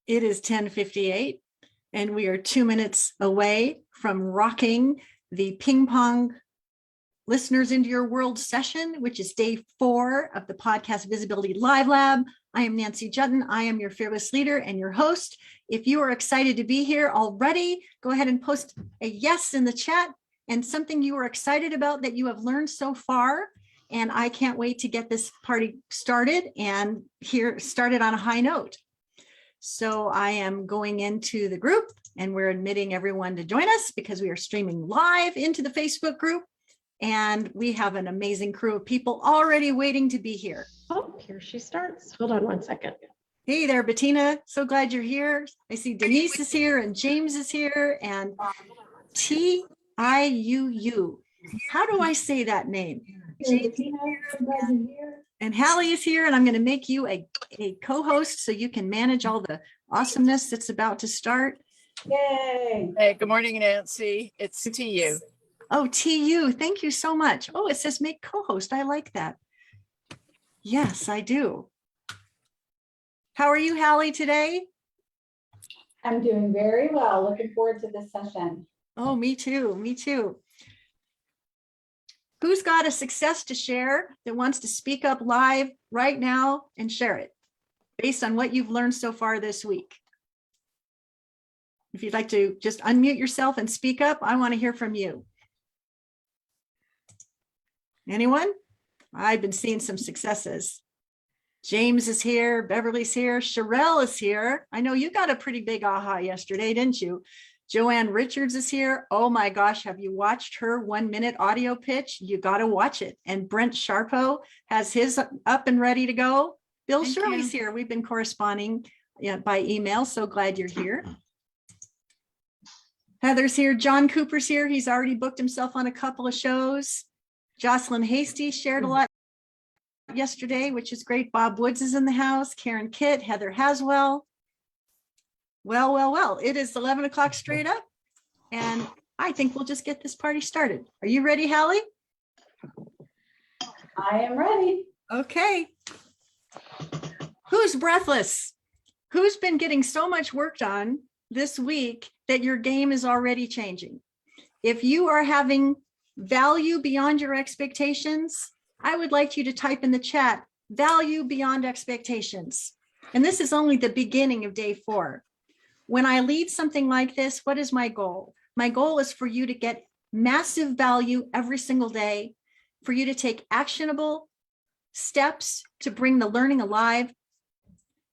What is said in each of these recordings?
It is 10:58, and we are 2 minutes away from rocking the Ping Pong Listeners into Your World session, which is day 4 of the podcast Visibility Live Lab. I am Nancy Jutton. I am your fearless leader and your host. If you are excited to be here already, go ahead and post a yes in the chat and something you are excited about that you have learned so far. And I can't wait to get this party started and started on a high note. So I am going into the group and we're admitting everyone to join us because we are streaming live into the Facebook group. And we have an amazing crew of people already waiting to be here. Oh, here she starts. Hold on one second. Hey there, Bettina. So glad you're here. I see Denise is here and James is here and Tiuu. How do I say that name? And Hallie is here, and I'm going to make you a co-host so you can manage all the awesomeness that's about to start. Yay! Hey, good morning, Nancy. It's Tiuu. Oh, Tiuu, thank you so much. Oh, it says make co-host. I like that. Yes, I do. How are you, Hallie, today? I'm doing very well. Looking forward to this session. Oh, me too. Me too. Who's got a success to share that wants to speak up live right now and share it based on what you've learned so far this week? If you'd like to just unmute yourself and speak up, I want to hear from you. Anyone? I've been seeing some successes. James is here, Beverly's here, Sherelle is here. I know you got a pretty big aha yesterday, didn't you? Joanne Richards is here. Oh my gosh, have you watched her 1-minute audio pitch? You got to watch it. And Brent Sharpo has his up and ready to go. Bill Shirley's here. We've been corresponding by email. So glad you're here. Heather's here. John Cooper's here. He's already booked himself on a couple of shows. Jocelyn Hasty shared a lot yesterday, which is great. Bob Woods is in the house. Karen Kitt, Heather Haswell. Well, it is 11 o'clock straight up, and I think we'll just get this party started. Are you ready, Hallie? I am ready. Okay. Who's breathless? Who's been getting so much work done this week that your game is already changing? If you are having value beyond your expectations, I would like you to type in the chat, value beyond expectations. And this is only the beginning of day 4. When I lead something like this, what is my goal? My goal is for you to get massive value every single day, for you to take actionable steps to bring the learning alive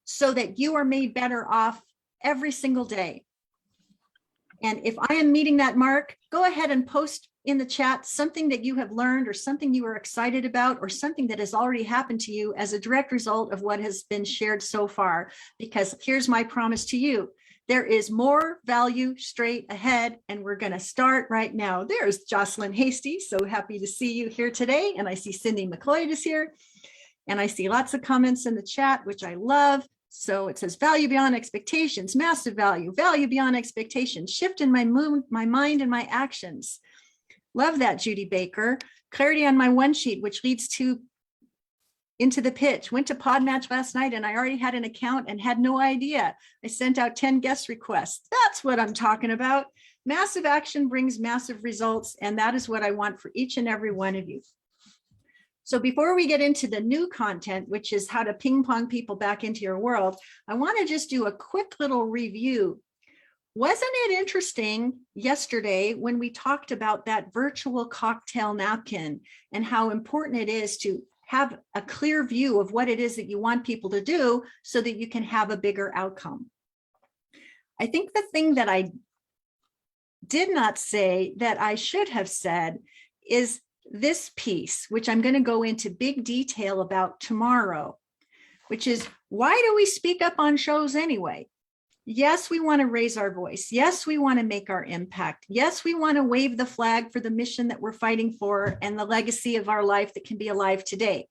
so that you are made better off every single day. And if I am meeting that mark, go ahead and post in the chat something that you have learned or something you are excited about or something that has already happened to you as a direct result of what has been shared so far. Because here's my promise to you. There is more value straight ahead, and we're going to start right now. There's Jocelyn Hasty. So happy to see you here today. And I see Cindy McLeod is here. And I see lots of comments in the chat, which I love. So it says value beyond expectations, massive value beyond expectations, shift in my mood, my mind, and my actions. Love that, Judy Baker. Clarity on my one sheet, which leads into the pitch. Went to Podmatch last night and I already had an account and had no idea. I sent out 10 guest requests. That's what I'm talking about. Massive action brings massive results, and that is what I want for each and every one of you. So before we get into the new content, which is how to ping pong people back into your world, I want to just do a quick little review. Wasn't it interesting yesterday when we talked about that virtual cocktail napkin and how important it is to have a clear view of what it is that you want people to do so that you can have a bigger outcome? I think the thing that I did not say that I should have said is this piece, which I'm going to go into big detail about tomorrow, which is, why do we speak up on shows anyway? Yes, we want to raise our voice. Yes, we want to make our impact. Yes, we want to wave the flag for the mission that we're fighting for and the legacy of our life that can be alive today.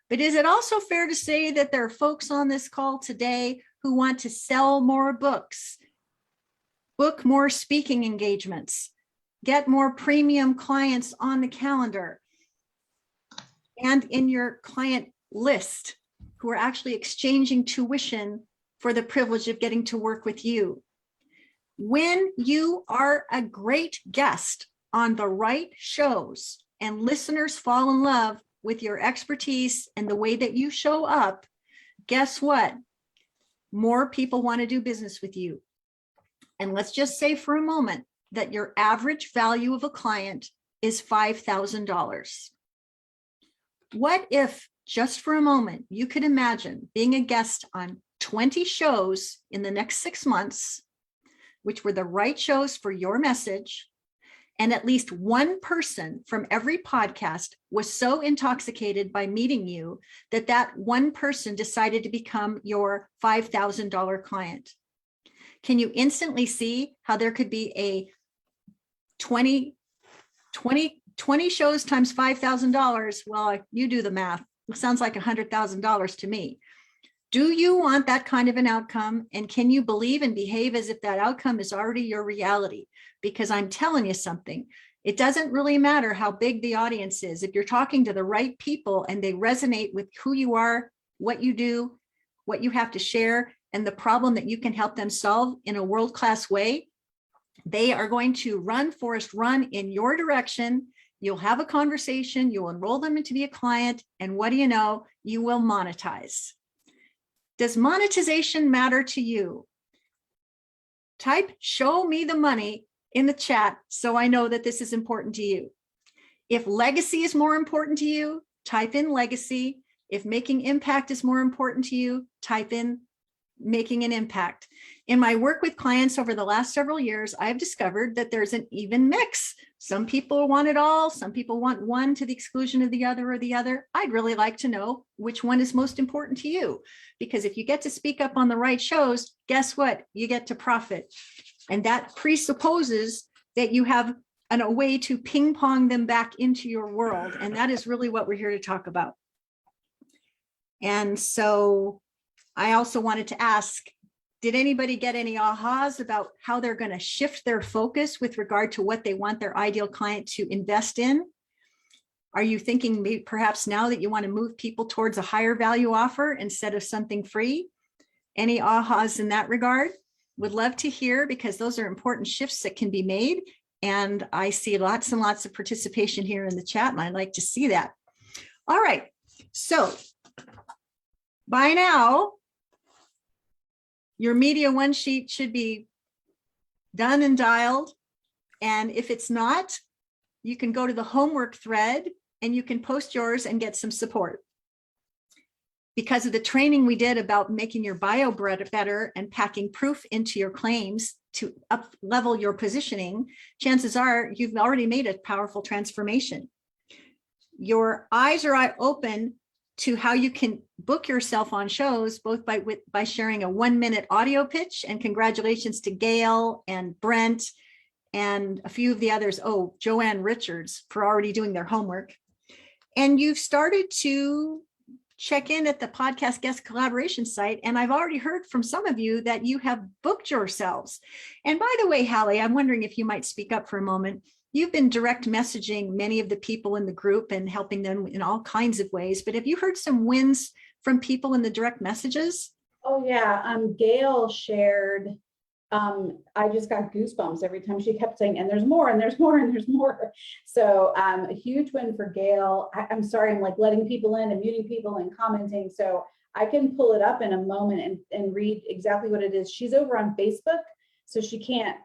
But is it also fair to say that there are folks on this call today who want to sell more books, book more speaking engagements, get more premium clients on the calendar and in your client list who are actually exchanging tuition for the privilege of getting to work with you. When you are a great guest on the right shows and listeners fall in love with your expertise and the way that you show up, guess what? More people want to do business with you. And let's just say for a moment that your average value of a client is $5,000. What if, just for a moment, you could imagine being a guest on 20 shows in the next 6 months, which were the right shows for your message, and at least one person from every podcast was so intoxicated by meeting you that that one person decided to become your $5,000 client? Can you instantly see how there could be a 20 shows times $5,000? Well, you do the math. It sounds like $100,000 to me. Do you want that kind of an outcome? And can you believe and behave as if that outcome is already your reality? Because I'm telling you something, it doesn't really matter how big the audience is. If you're talking to the right people and they resonate with who you are, what you do, what you have to share, and the problem that you can help them solve in a world-class way, they are going to run, Forrest, run in your direction. You'll have a conversation, you'll enroll them to be a client, and what do you know? You will monetize. Does monetization matter to you? Type "show me the money" in the chat so I know that this is important to you. If legacy is more important to you, type in legacy. If making impact is more important to you, type in making an impact. In my work with clients over the last several years, I've discovered that there's an even mix. Some people want it all. Some people want one to the exclusion of the other or the other. I'd really like to know which one is most important to you, because if you get to speak up on the right shows, guess what? You get to profit. And that presupposes that you have a way to ping pong them back into your world. And that is really what we're here to talk about. And so I also wanted to ask, did anybody get any ahas about how they're going to shift their focus with regard to what they want their ideal client to invest in? Are you thinking maybe perhaps now that you want to move people towards a higher value offer instead of something free? Any ahas in that regard? Would love to hear, because those are important shifts that can be made. And I see lots and lots of participation here in the chat, and I'd like to see that. All right, so by now, your Media One sheet should be done and dialed. And if it's not, you can go to the homework thread and you can post yours and get some support. Because of the training we did about making your bio better and packing proof into your claims to up level your positioning, chances are you've already made a powerful transformation. Your eyes are open to how you can book yourself on shows, both by sharing a 1-minute audio pitch. And congratulations to Gail and Brent and a few of the others. Oh, Joanne Richards, for already doing their homework. And you've started to check in at the podcast guest collaboration site. And I've already heard from some of you that you have booked yourselves. And by the way, Hallie, I'm wondering if you might speak up for a moment. You've been direct messaging many of the people in the group and helping them in all kinds of ways, but have you heard some wins from people in the direct messages? Oh yeah, Gail shared, I just got goosebumps every time she kept saying, and there's more, and there's more, and there's more. So a huge win for Gail. I'm sorry, I'm like letting people in and muting people and commenting. So I can pull it up in a moment and read exactly what it is. She's over on Facebook, so she can't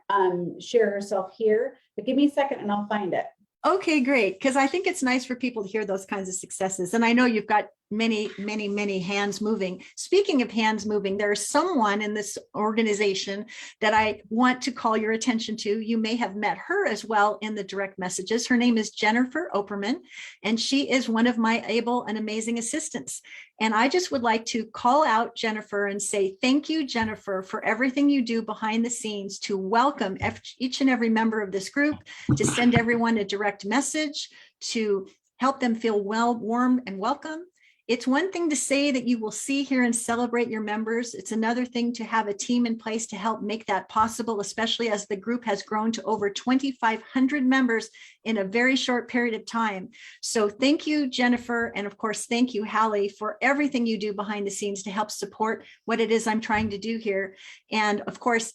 share herself here, but give me a second and I'll find it. Okay, great. Because I think it's nice for people to hear those kinds of successes. And I know you've got many, many, many hands moving. Speaking of hands moving, there's someone in this organization that I want to call your attention to. You may have met her as well in the direct messages. Her name is Jennifer Operman, and she is one of my able and amazing assistants. And I just would like to call out Jennifer and say, thank you, Jennifer, for everything you do behind the scenes to welcome each and every member of this group, to send everyone a direct message, to help them feel well, warm, and welcome. It's one thing to say that you will see, hear, and celebrate your members. It's another thing to have a team in place to help make that possible, especially as the group has grown to over 2,500 members in a very short period of time. So thank you, Jennifer. And of course, thank you, Hallie, for everything you do behind the scenes to help support what it is I'm trying to do here. And of course,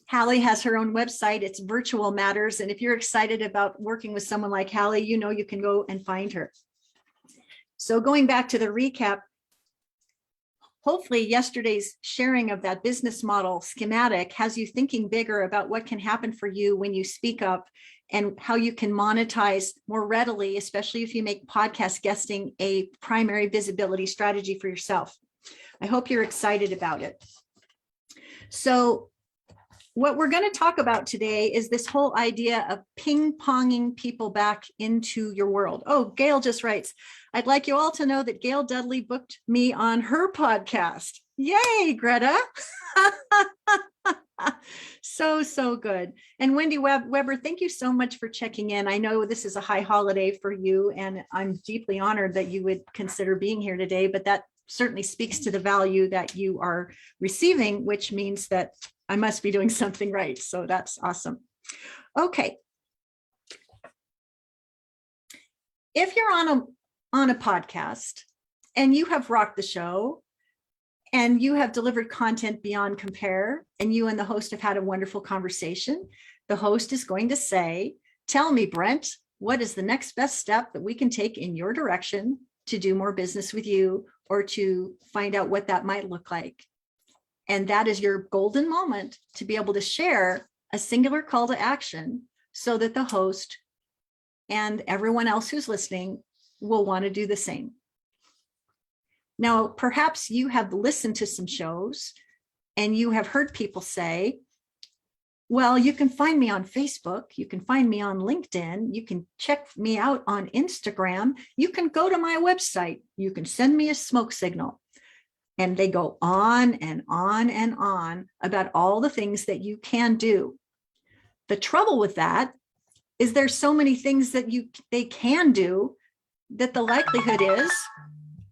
Hallie has her own website. It's Virtual Matters. And if you're excited about working with someone like Hallie, you know you can go and find her. So going back to the recap, hopefully yesterday's sharing of that business model schematic has you thinking bigger about what can happen for you when you speak up and how you can monetize more readily, especially if you make podcast guesting a primary visibility strategy for yourself. I hope you're excited about it. So what we're going to talk about today is this whole idea of ping-ponging people back into your world. Oh, Gail just writes, I'd like you all to know that Gail Dudley booked me on her podcast. Yay, Greta. So good. And Wendy Weber, thank you so much for checking in. I know this is a high holiday for you, and I'm deeply honored that you would consider being here today, but that certainly speaks to the value that you are receiving, which means that I must be doing something right. So that's awesome. Okay. If you're on a podcast and you have rocked the show and you have delivered content beyond compare, and you and the host have had a wonderful conversation, the host is going to say, tell me, Brent, what is the next best step that we can take in your direction to do more business with you or to find out what that might look like? And that is your golden moment to be able to share a singular call to action so that the host and everyone else who's listening will want to do the same. Now, perhaps you have listened to some shows and you have heard people say, well, you can find me on Facebook, you can find me on LinkedIn, you can check me out on Instagram, you can go to my website, you can send me a smoke signal. And they go on and on and on about all the things that you can do. The trouble with that is there's so many things that they can do that the likelihood is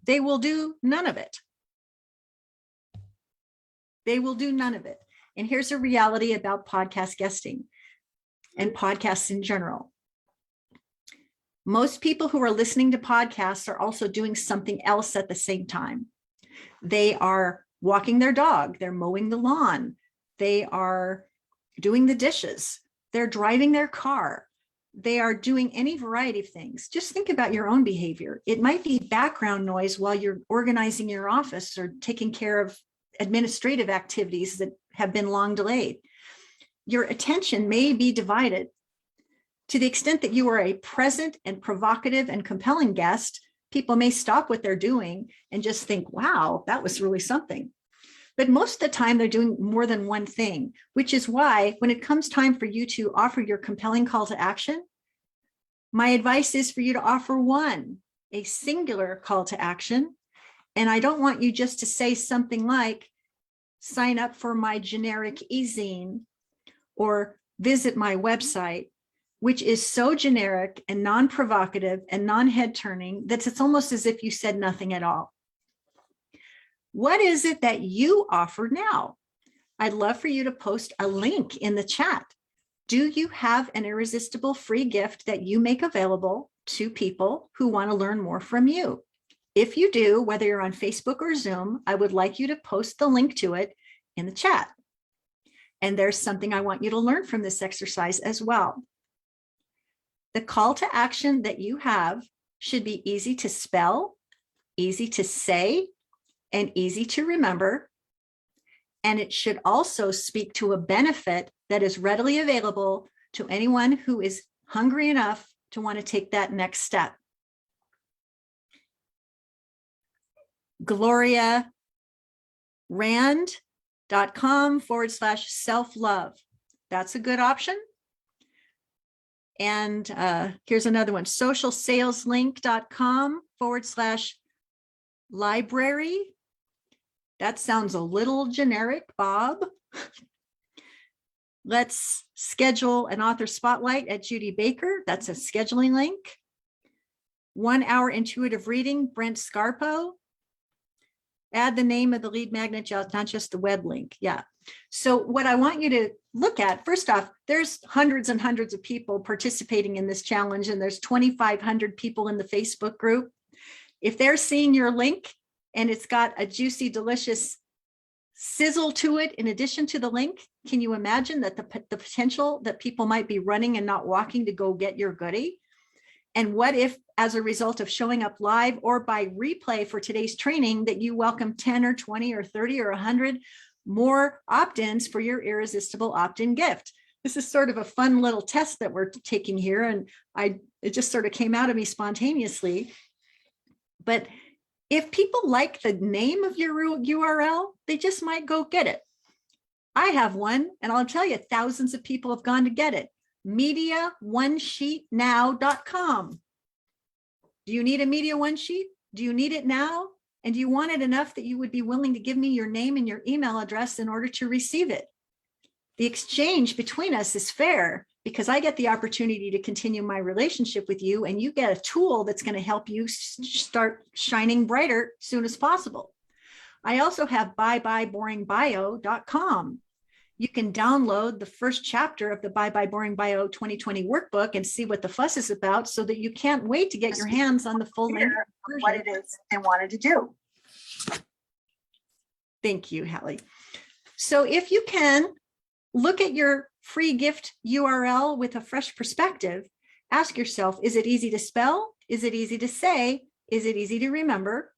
they will do none of it. They will do none of it. And here's a reality about podcast guesting and podcasts in general. Most people who are listening to podcasts are also doing something else at the same time. They are walking their dog, they're mowing the lawn, they are doing the dishes, they're driving their car, they are doing any variety of things. Just think about your own behavior. It might be background noise while you're organizing your office or taking care of administrative activities that have been long delayed. Your attention may be divided. To the extent that you are a present and provocative and compelling guest, people may stop what they're doing and just think, wow, that was really something. But most of the time they're doing more than one thing, which is why when it comes time for you to offer your compelling call to action, my advice is for you to offer a singular call to action. And I don't want you just to say something like, sign up for my generic e-zine or visit my website, which is so generic and non-provocative and non-head turning that it's almost as if you said nothing at all. What is it that you offer now? I'd love for you to post a link in the chat. Do you have an irresistible free gift that you make available to people who want to learn more from you? If you do, whether you're on Facebook or Zoom, I would like you to post the link to it in the chat. And there's something I want you to learn from this exercise as well. The call to action that you have should be easy to spell, easy to say, and easy to remember. And it should also speak to a benefit that is readily available to anyone who is hungry enough to want to take that next step. GloriaRand.com/self-love. That's a good option. And here's another one, socialsaleslink.com/library. That sounds a little generic, Bob. Let's schedule an author spotlight at Judy Baker. That's a scheduling link. 1 hour intuitive reading, Brent Scarpo. Add the name of the lead magnet, not just the web link. Yeah. So what I want you to look at, first off, there's hundreds and hundreds of people participating in this challenge, and there's 2,500 people in the Facebook group. If they're seeing your link and it's got a juicy, delicious sizzle to it in addition to the link, can you imagine that the potential that people might be running and not walking to go get your goodie? And what if, as a result of showing up live or by replay for today's training, that you welcome 10 or 20 or 30 or 100 more opt-ins for your irresistible opt-in gift? This is sort of a fun little test that we're taking here, and it just sort of came out of me spontaneously. But if people like the name of your URL, they just might go get it. I have one, and I'll tell you, thousands of people have gone to get it. MediaOneSheetNow.com. Do you need a Media One Sheet? Do you need it now? And do you want it enough that you would be willing to give me your name and your email address in order to receive it? The exchange between us is fair because I get the opportunity to continue my relationship with you, and you get a tool that's going to help you start shining brighter as soon as possible. I also have ByeByeBoringBio.com. You can download the first chapter of the Bye Bye Boring Bio 2020 workbook and see what the fuss is about, so that you can't wait to get your hands on the full length version. What it is I wanted to do. Thank you, Hallie. So if you can look at your free gift URL with a fresh perspective, ask yourself, is it easy to spell? Is it easy to say? Is it easy to remember?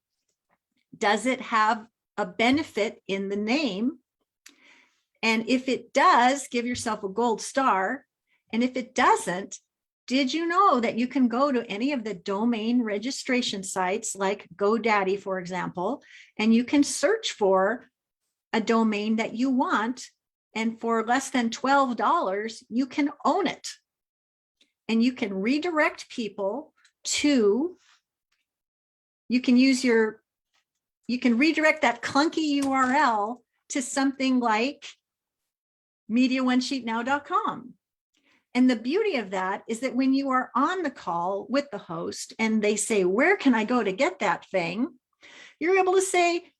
Does it have a benefit in the name? And if it does, give yourself a gold star. And if it doesn't, did you know that you can go to any of the domain registration sites like GoDaddy, for example, and you can search for a domain that you want, and for less than $12, you can own it. And you can redirect people to, you can redirect that clunky URL to something like MediaOneSheetNow.com. And the beauty of that is that when you are on the call with the host and they say, where can I go to get that thing? You're able to say,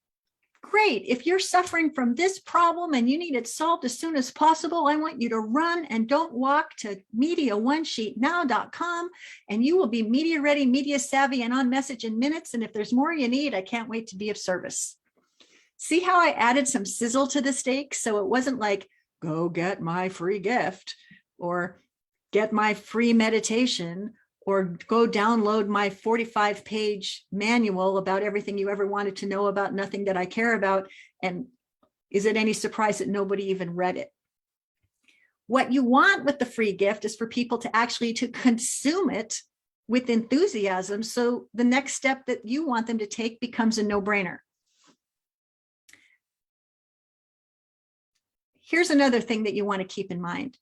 great, if you're suffering from this problem and you need it solved as soon as possible, I want you to run and don't walk to MediaOneSheetNow.com, and you will be media ready, media savvy, and on message in minutes. And if there's more you need, I can't wait to be of service. See how I added some sizzle to the steak? So it wasn't like, go get my free gift, or get my free meditation, or go download my 45-page manual about everything you ever wanted to know about nothing that I care about. And is it any surprise that nobody even read it? What you want with the free gift is for people to actually to consume it with enthusiasm, so the next step that you want them to take becomes a no-brainer. Here's another thing that you want to keep in mind.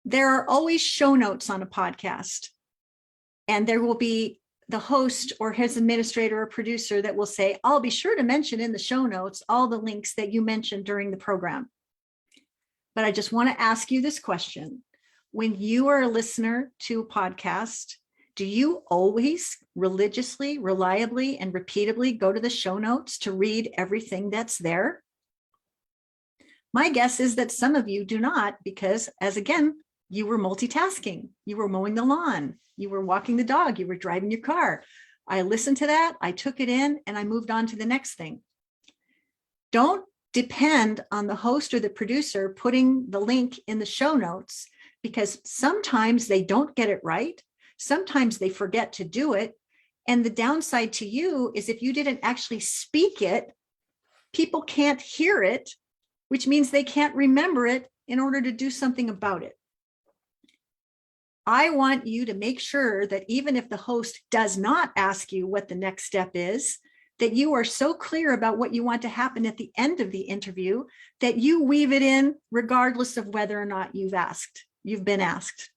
There are always show notes on a podcast, and there will be the host or his administrator or producer that will say, I'll be sure to mention in the show notes all the links that you mentioned during the program. But I just want to ask you this question. When you are a listener to a podcast, do you always religiously, reliably, and repeatedly go to the show notes to read everything that's there? My guess is that some of you do not, because, as again, you were multitasking. You were mowing the lawn. You were walking the dog. You were driving your car. I listened to that. I took it in and I moved on to the next thing. Don't depend on the host or the producer putting the link in the show notes, because sometimes they don't get it right. Sometimes they forget to do it. And the downside to you is if you didn't actually speak it, people can't hear it, which means they can't remember it in order to do something about it. I want you to make sure that even if the host does not ask you what the next step is, that you are so clear about what you want to happen at the end of the interview that you weave it in regardless of whether or not you've been asked.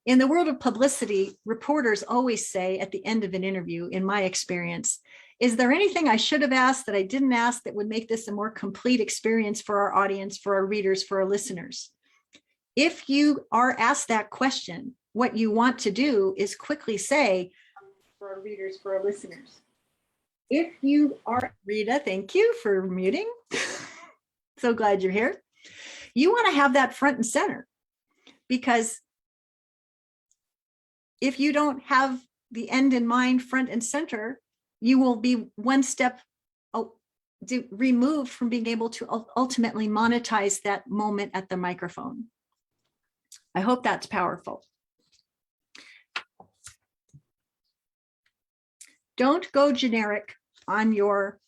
In the world of publicity, reporters always say at the end of an interview, in my experience, is there anything I should have asked that I didn't ask that would make this a more complete experience for our audience, for our readers, for our listeners? If you are asked that question, what you want to do is quickly say, for our readers, for our listeners, if you are, Rita, thank you for muting. So glad you're here. You want to have that front and center, because if you don't have the end in mind, front and center, you will be one step removed from being able to ultimately monetize that moment at the microphone. I hope that's powerful. Don't go generic on your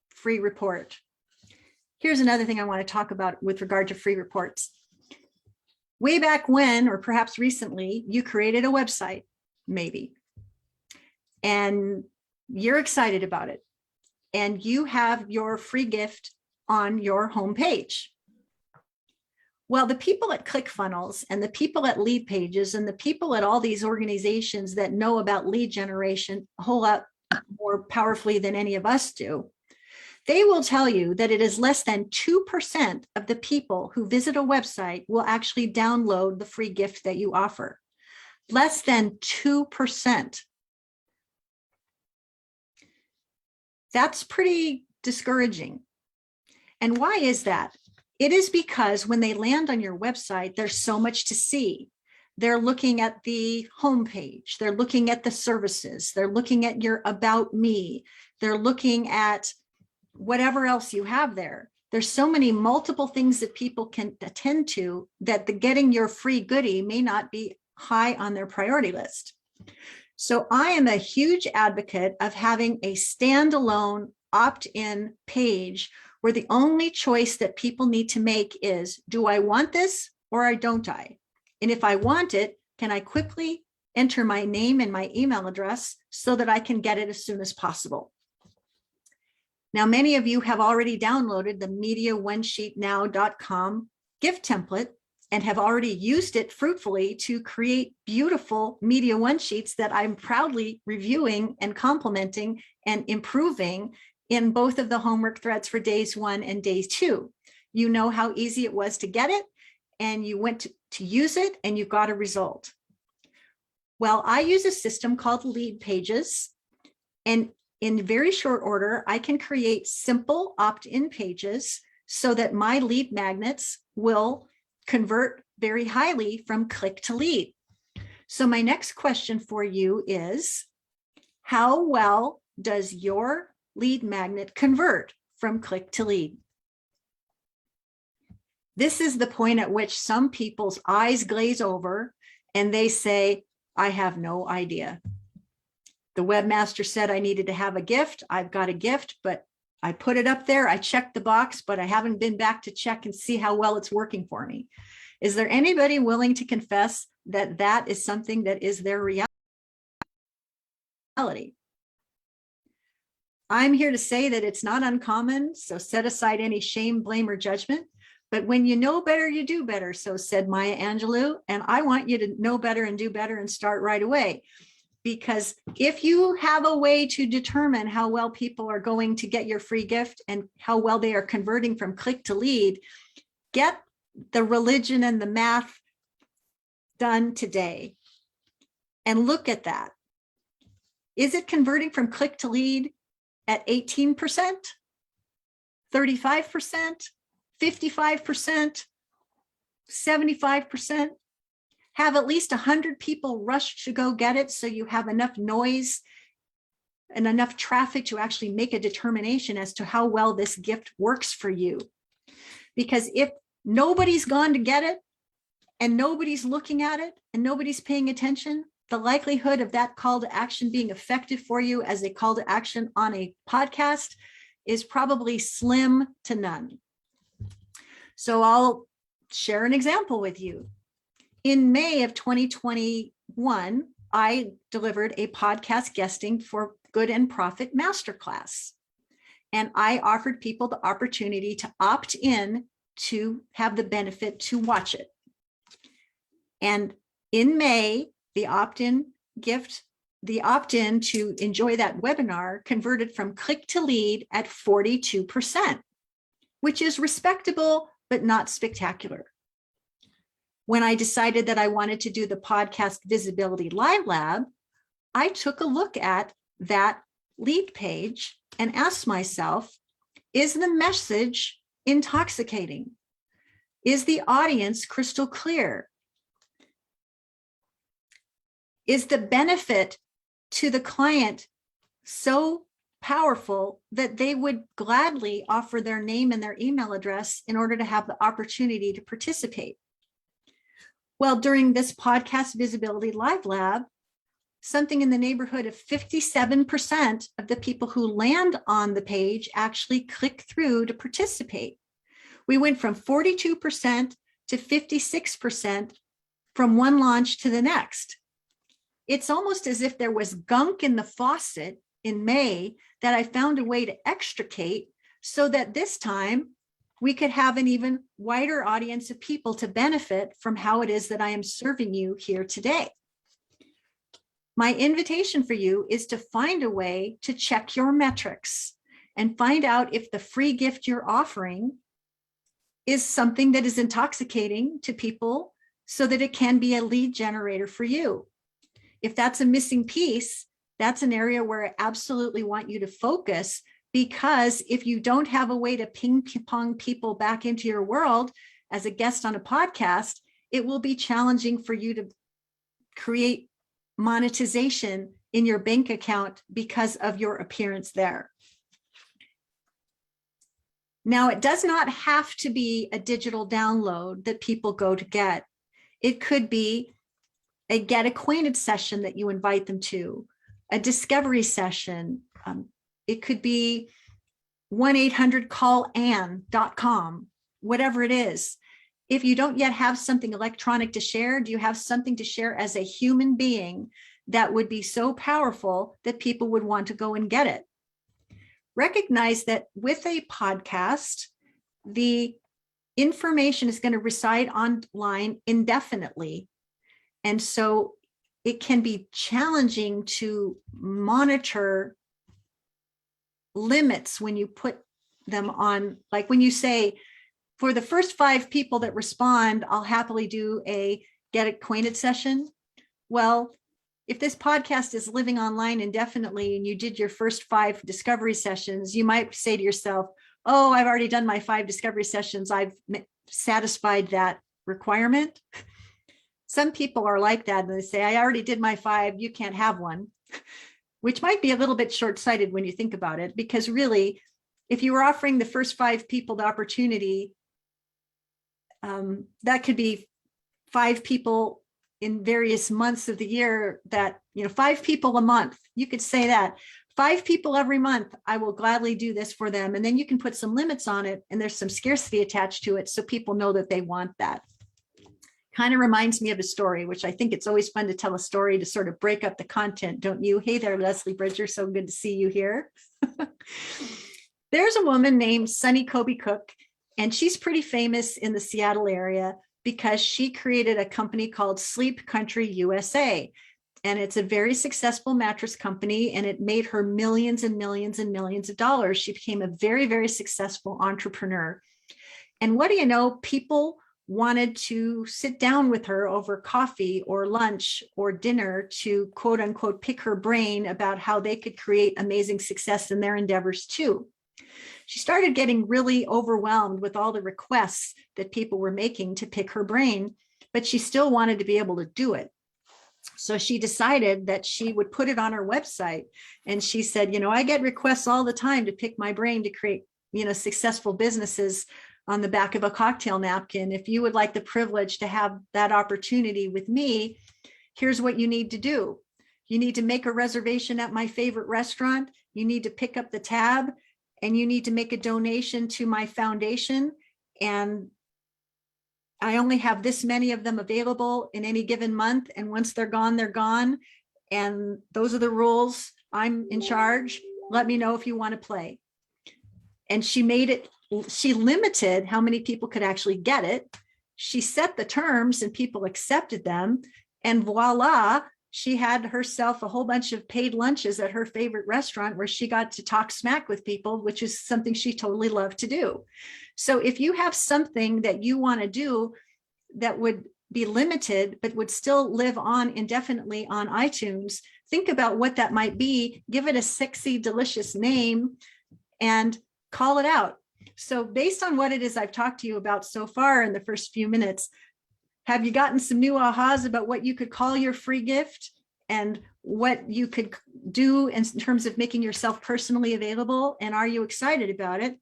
free report. Here's another thing I want to talk about with regard to free reports. Way back when, or perhaps recently, you created a website, maybe, and you're excited about it, and you have your free gift on your homepage. Well, the people at ClickFunnels and the people at Lead Pages and the people at all these organizations that know about lead generation a whole lot more powerfully than any of us do, they will tell you that it is less than 2% of the people who visit a website will actually download the free gift that you offer. Less than 2%. That's pretty discouraging. And why is that? It is because when they land on your website, there's so much to see. They're looking at the homepage. They're looking at the services. They're looking at your About Me. They're looking at whatever else you have there. There's so many multiple things that people can attend to that the getting your free goodie may not be high on their priority list. So I am a huge advocate of having a standalone opt-in page where the only choice that people need to make is, do I want this or don't I? And if I want it, can I quickly enter my name and my email address so that I can get it as soon as possible? Now, many of you have already downloaded the MediaOneSheetNow.com gift template and have already used it fruitfully to create beautiful Media One Sheets that I'm proudly reviewing and complimenting and improving in both of the homework threads for days 1 and days 2. You know how easy it was to get it, and you went to use it and you got a result. Well, I use a system called Lead Pages, and in very short order, I can create simple opt-in pages so that my lead magnets will convert very highly from click to lead. So my next question for you is, how well does your lead magnet convert from click to lead? This is the point at which some people's eyes glaze over and they say, I have no idea. The webmaster said I needed to have a gift. I've got a gift, but I put it up there. I checked the box, but I haven't been back to check and see how well it's working for me. Is there anybody willing to confess that that is something that is their reality? I'm here to say that it's not uncommon, so set aside any shame, blame, or judgment. But when you know better, you do better. So said Maya Angelou, and I want you to know better and do better and start right away. Because if you have a way to determine how well people are going to get your free gift and how well they are converting from click to lead, get the religion and the math done today and look at that. Is it converting from click to lead at 18%, 35%, 55%, 75%? Have at least 100 people rush to go get it so you have enough noise and enough traffic to actually make a determination as to how well this gift works for you. Because if nobody's gone to get it and nobody's looking at it and nobody's paying attention, the likelihood of that call to action being effective for you as a call to action on a podcast is probably slim to none. So I'll share an example with you. In May of 2021, I delivered a podcast guesting for Good and Profit Masterclass. And I offered people the opportunity to opt in to have the benefit to watch it. And in May, the opt-in gift, the opt-in to enjoy that webinar converted from click to lead at 42%, which is respectable, but not spectacular. When I decided that I wanted to do the podcast Visibility Live Lab, I took a look at that lead page and asked myself, is the message intoxicating? Is the audience crystal clear? Is the benefit to the client so powerful that they would gladly offer their name and their email address in order to have the opportunity to participate? Well, during this podcast Visibility Live Lab, something in the neighborhood of 57% of the people who land on the page actually click through to participate. We went from 42% to 56% from one launch to the next. It's almost as if there was gunk in the faucet in May that I found a way to extricate so that this time we could have an even wider audience of people to benefit from how it is that I am serving you here today. My invitation for you is to find a way to check your metrics and find out if the free gift you're offering is something that is intoxicating to people so that it can be a lead generator for you. If that's a missing piece, that's an area where I absolutely want you to focus, because if you don't have a way to ping pong people back into your world as a guest on a podcast, it will be challenging for you to create monetization in your bank account because of your appearance there. Now, it does not have to be a digital download that people go to get. It could be a get acquainted session that you invite them to, a discovery session. It could be 1-800-CALL-ANN.com, whatever it is. If you don't yet have something electronic to share, do you have something to share as a human being that would be so powerful that people would want to go and get it? Recognize that with a podcast, the information is going to reside online indefinitely. And so it can be challenging to monitor limits when you put them on, like when you say, for the first 5 people that respond, I'll happily do a get acquainted session. Well, if this podcast is living online indefinitely and you did your first 5 discovery sessions, you might say to yourself, oh, I've already done my 5 discovery sessions. I've satisfied that requirement. Some people are like that, and they say, I already did my 5, you can't have one, which might be a little bit short-sighted when you think about it, because really, if you were offering the first 5 people the opportunity, that could be 5 people in various months of the year that, 5 people a month. You could say that 5 people every month, I will gladly do this for them. And then you can put some limits on it, and there's some scarcity attached to it, so people know that they want that. Kind of reminds me of a story, which I think it's always fun to tell a story to sort of break up the content, don't you? Hey there, Leslie Bridger, so good to see you here. There's a woman named Sunny Kobe Cook, and she's pretty famous in the Seattle area because she created a company called Sleep Country USA. And it's a very successful mattress company, and it made her millions and millions and millions of dollars. She became a very, very successful entrepreneur. And what do you know? People wanted to sit down with her over coffee or lunch or dinner to quote unquote pick her brain about how they could create amazing success in their endeavors too. She started getting really overwhelmed with all the requests that people were making to pick her brain, but she still wanted to be able to do it. So she decided that she would put it on her website. And she said, I get requests all the time to pick my brain to create, successful businesses on the back of a cocktail napkin. If you would like the privilege to have that opportunity with me, here's what you need to do. You need to make a reservation at my favorite restaurant. You need to pick up the tab, and you need to make a donation to my foundation. And I only have this many of them available in any given month. And once they're gone, they're gone. And those are the rules. I'm in charge. Let me know if you want to play. And she limited how many people could actually get it. She set the terms and people accepted them. And voila, she had herself a whole bunch of paid lunches at her favorite restaurant where she got to talk smack with people, which is something she totally loved to do. So if you have something that you want to do that would be limited, but would still live on indefinitely on iTunes, think about what that might be, give it a sexy, delicious name, and call it out. So based on what it is I've talked to you about so far in the first few minutes, have you gotten some new ahas about what you could call your free gift and what you could do in terms of making yourself personally available? And are you excited about it?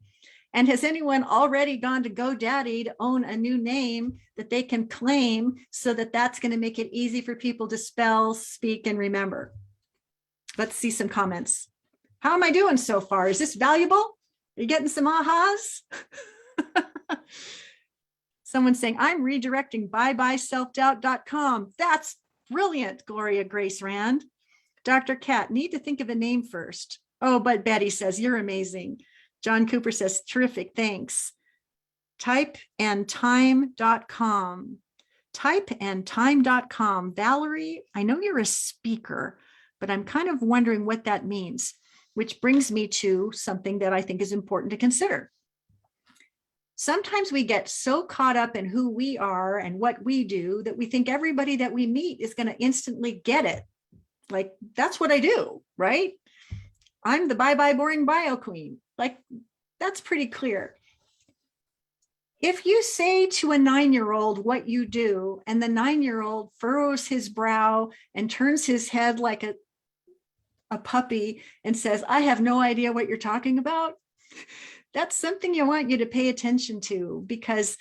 And has anyone already gone to GoDaddy to own a new name that they can claim so that that's going to make it easy for people to spell, speak, and remember? Let's see some comments. How am I doing so far? Is this valuable? Are you getting some ahas? Someone's saying, I'm redirecting byebyselfdoubt.com. That's brilliant, Gloria Grace Rand. Dr. Cat, need to think of a name first. Oh, but Betty says, you're amazing. John Cooper says, terrific, thanks. Typeandtime.com. Typeandtime.com. Valerie, I know you're a speaker, but I'm kind of wondering what that means, which brings me to something that I think is important to consider. Sometimes we get so caught up in who we are and what we do that we think everybody that we meet is going to instantly get it. Like, that's what I do, right? I'm the bye-bye boring bio queen. Like, that's pretty clear. If you say to a 9-year-old what you do, and the 9-year-old furrows his brow and turns his head like a puppy and says, I have no idea what you're talking about, that's something you want you to pay attention to, because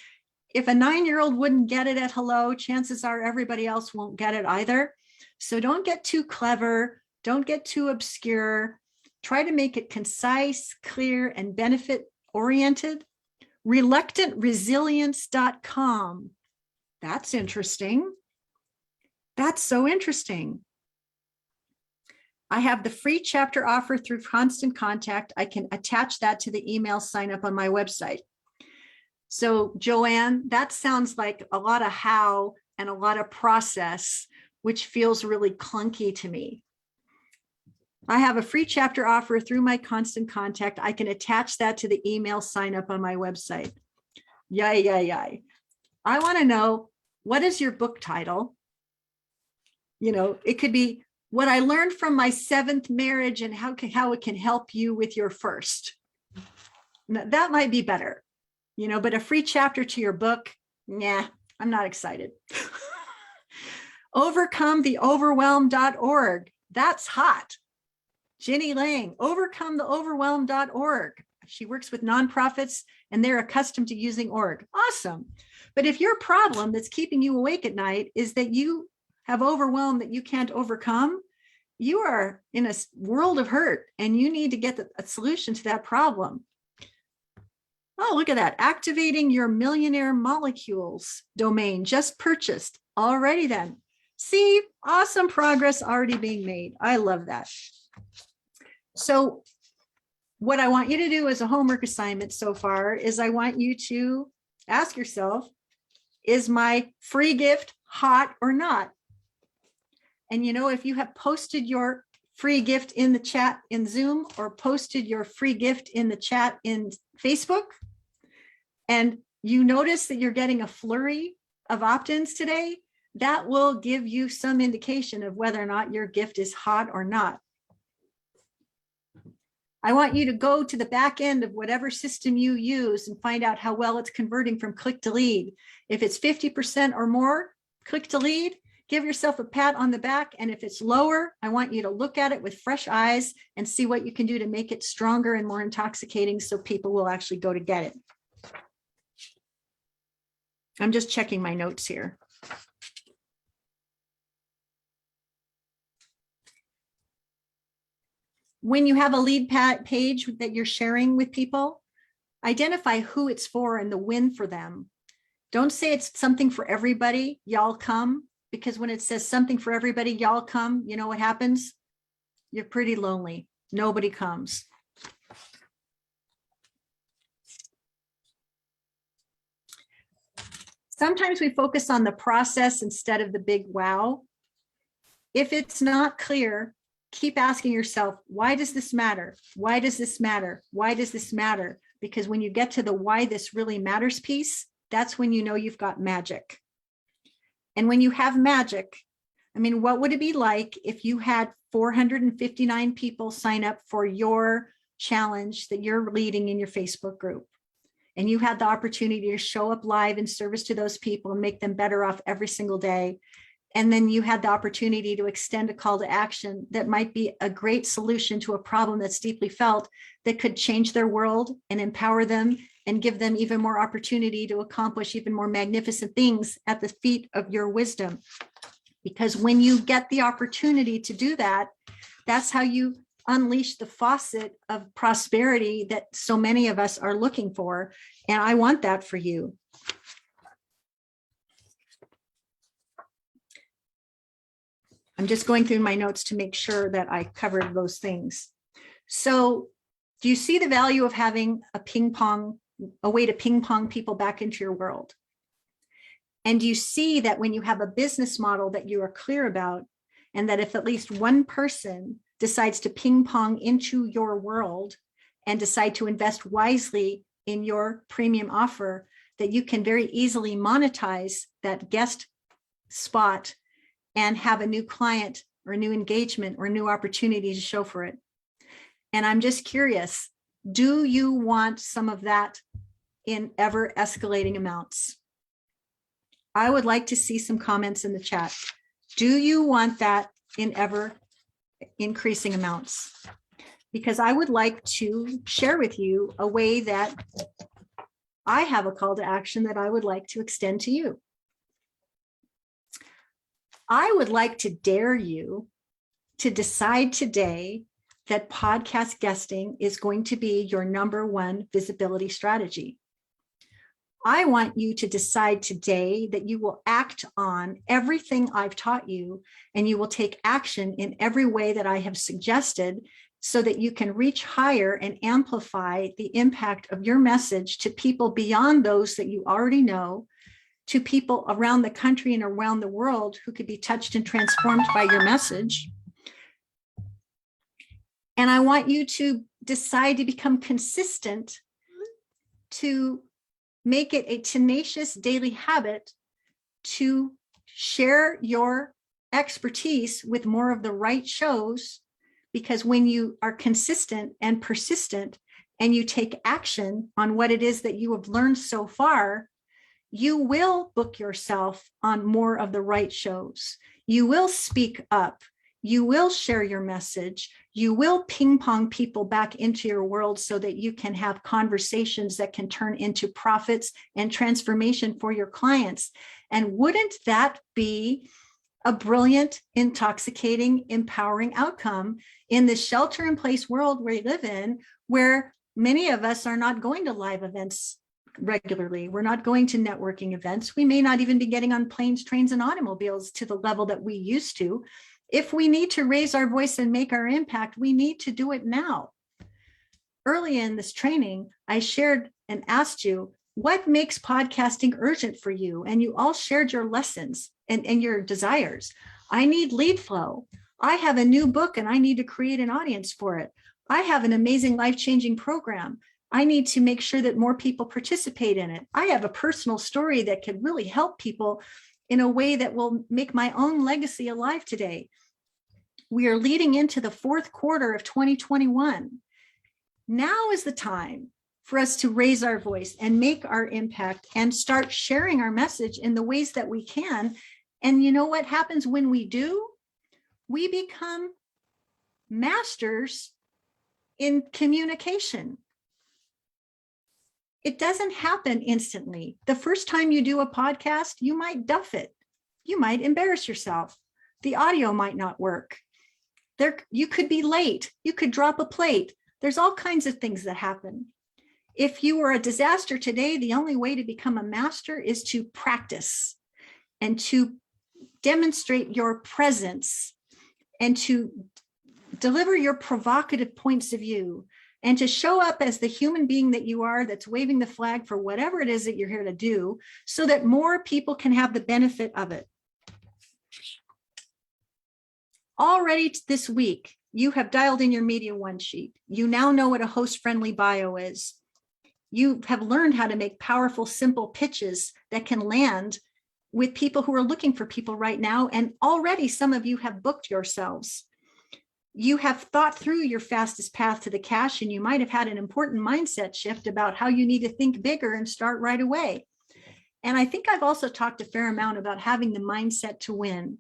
if a 9-year-old wouldn't get it at hello, chances are everybody else won't get it either. So don't get too clever. Don't get too obscure. Try to make it concise, clear, and benefit-oriented. Reluctantresilience.com. That's interesting. That's so interesting. I have the free chapter offer through Constant Contact. I can attach that to the email sign up on my website. So Joanne, that sounds like a lot of how and a lot of process, which feels really clunky to me. I have a free chapter offer through my Constant Contact. I can attach that to the email sign up on my website. Yay. I want to know, what is your book title? You know, it could be what I learned from my 7th marriage and how it can help you with your first. Now, that might be better, you know, but a free chapter to your book, nah, I'm not excited. Overcometheoverwhelm.org. That's hot. Jenny Lang, overcometheoverwhelm.org. She works with nonprofits and they're accustomed to using org. Awesome. But if your problem that's keeping you awake at night is that you have overwhelm that you can't overcome, you are in a world of hurt and you need to get a solution to that problem. Oh, look at that. Activating your millionaire molecules domain just purchased. Alrighty then. See, awesome progress already being made. I love that. So what I want you to do as a homework assignment so far is I want you to ask yourself, is my free gift hot or not? And you know, if you have posted your free gift in the chat in Zoom or posted your free gift in the chat in Facebook, and you notice that you're getting a flurry of opt-ins today, that will give you some indication of whether or not your gift is hot or not. I want you to go to the back end of whatever system you use and find out how well it's converting from click to lead. If it's 50% or more click to lead, give yourself a pat on the back. And if it's lower, I want you to look at it with fresh eyes and see what you can do to make it stronger and more intoxicating so people will actually go to get it. I'm just checking my notes here. When you have a lead page that you're sharing with people, identify who it's for and the win for them. Don't say it's something for everybody, y'all come, because when it says something for everybody, y'all come, you know what happens? You're pretty lonely. Nobody comes. Sometimes we focus on the process instead of the big wow. If it's not clear, keep asking yourself, why does this matter? Why does this matter? Why does this matter? Because when you get to the why this really matters piece, that's when you know you've got magic. And when you have magic, I mean, what would it be like if you had 459 people sign up for your challenge that you're leading in your Facebook group? And you had the opportunity to show up live in service to those people and make them better off every single day. And then you had the opportunity to extend a call to action that might be a great solution to a problem that's deeply felt, that could change their world and empower them and give them even more opportunity to accomplish even more magnificent things at the feet of your wisdom. Because when you get the opportunity to do that, that's how you unleash the faucet of prosperity that so many of us are looking for. And I want that for you. I'm just going through my notes to make sure that I covered those things. So do you see the value of having a way to ping pong people back into your world? And do you see that when you have a business model that you are clear about, and that if at least one person decides to ping pong into your world and decide to invest wisely in your premium offer, that you can very easily monetize that guest spot and have a new client or a new engagement or a new opportunity to show for it? And I'm just curious, do you want some of that in ever escalating amounts? I would like to see some comments in the chat. Do you want that in ever increasing amounts? Because I would like to share with you a way that I have a call to action that I would like to extend to you. I would like to dare you to decide today that podcast guesting is going to be your #1 visibility strategy. I want you to decide today that you will act on everything I've taught you, and you will take action in every way that I have suggested, so that you can reach higher and amplify the impact of your message to people beyond those that you already know, to people around the country and around the world who could be touched and transformed by your message. And I want you to decide to become consistent, to make it a tenacious daily habit to share your expertise with more of the right shows. Because when you are consistent and persistent and you take action on what it is that you have learned so far, you will book yourself on more of the right shows. You will speak up. You will share your message. You will ping pong people back into your world so that you can have conversations that can turn into profits and transformation for your clients. And wouldn't that be a brilliant, intoxicating, empowering outcome in the shelter-in-place world we live in, where many of us are not going to live events regularly? We're not going to networking events. We may not even be getting on planes, trains, and automobiles to the level that we used to. If we need to raise our voice and make our impact, we need to do it now. Early in this training, I shared and asked you, what makes podcasting urgent for you? And you all shared your lessons and your desires. I need lead flow. I have a new book and I need to create an audience for it. I have an amazing life-changing program. I need to make sure that more people participate in it. I have a personal story that could really help people in a way that will make my own legacy alive today. We are leading into the fourth quarter of 2021. Now is the time for us to raise our voice and make our impact and start sharing our message in the ways that we can. And you know what happens when we do? We become masters in communication. It doesn't happen instantly. The first time you do a podcast, you might duff it. You might embarrass yourself. The audio might not work. You could be late. You could drop a plate. There's all kinds of things that happen. If you were a disaster today, the only way to become a master is to practice and to demonstrate your presence and to deliver your provocative points of view and to show up as the human being that you are, that's waving the flag for whatever it is that you're here to do, so that more people can have the benefit of it. Already this week, you have dialed in your Media One sheet. You now know what a host-friendly bio is. You have learned how to make powerful, simple pitches that can land with people who are looking for people right now. And already some of you have booked yourselves. You have thought through your fastest path to the cash, and you might have had an important mindset shift about how you need to think bigger and start right away. And I think I've also talked a fair amount about having the mindset to win.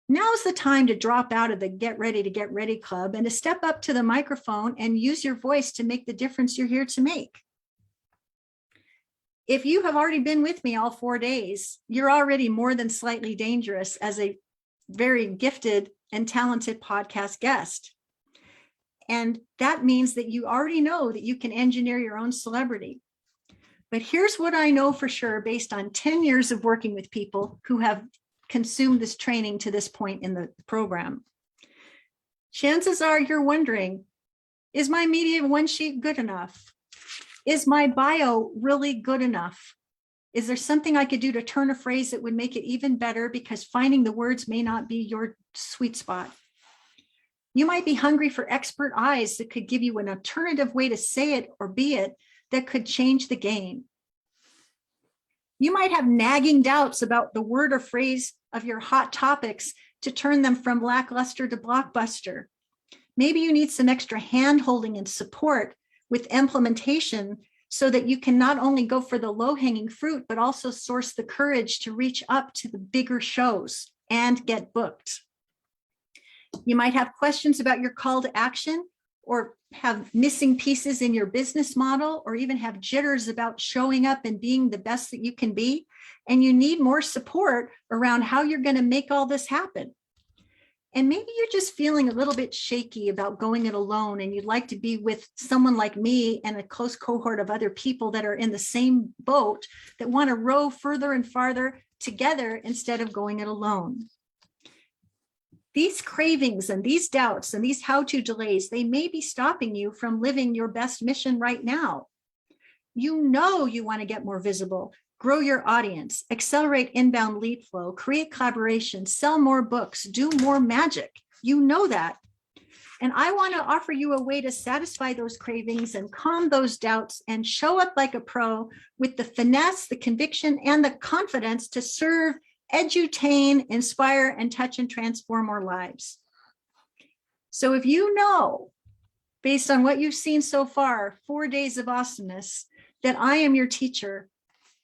Now's the time to drop out of the get ready club and to step up to the microphone and use your voice to make the difference you're here to make. If you have already been with me all 4 days, you're already more than slightly dangerous as a very gifted and talented podcast guest. And that means that you already know that you can engineer your own celebrity. But here's what I know for sure, based on 10 years of working with people who have consumed this training to this point in the program. Chances are you're wondering, is my media one sheet good enough? Is my bio really good enough? Is there something I could do to turn a phrase that would make it even better, because finding the words may not be your sweet spot? You might be hungry for expert eyes that could give you an alternative way to say it or be it that could change the game. You might have nagging doubts about the word or phrase of your hot topics to turn them from lackluster to blockbuster. Maybe you need some extra hand-holding and support with implementation so that you can not only go for the low-hanging fruit, but also source the courage to reach up to the bigger shows and get booked. You might have questions about your call to action, or have missing pieces in your business model, or even have jitters about showing up and being the best that you can be. And you need more support around how you're going to make all this happen. And maybe you're just feeling a little bit shaky about going it alone, and you'd like to be with someone like me and a close cohort of other people that are in the same boat, that want to row further and farther together instead of going it alone. These cravings and these doubts and these how-to delays, they may be stopping you from living your best mission right now. You know you want to get more visible, grow your audience, accelerate inbound lead flow, create collaboration, sell more books, do more magic. You know that. And I want to offer you a way to satisfy those cravings and calm those doubts and show up like a pro with the finesse, the conviction, and the confidence to serve, edutain, inspire, and touch and transform our lives. So if you know, based on what you've seen so far, 4 days of awesomeness, that I am your teacher,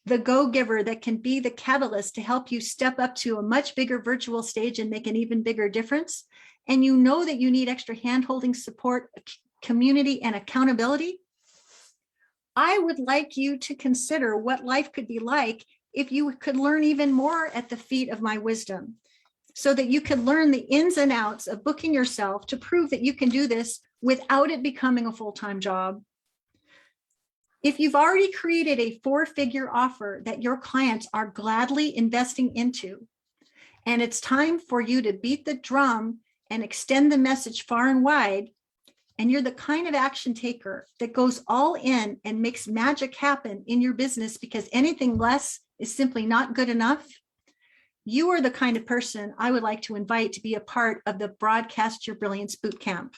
the go-giver that can be the catalyst to help you step up to a much bigger virtual stage and make an even bigger difference, and you know that you need extra hand-holding support, community, and accountability, I would like you to consider what life could be like if you could learn even more at the feet of my wisdom, so that you could learn the ins and outs of booking yourself to prove that you can do this without it becoming a full-time job. If you've already created a 4-figure offer that your clients are gladly investing into, and it's time for you to beat the drum and extend the message far and wide, and you're the kind of action taker that goes all in and makes magic happen in your business because anything less is simply not good enough, you are the kind of person I would like to invite to be a part of the Broadcast Your Brilliance Bootcamp.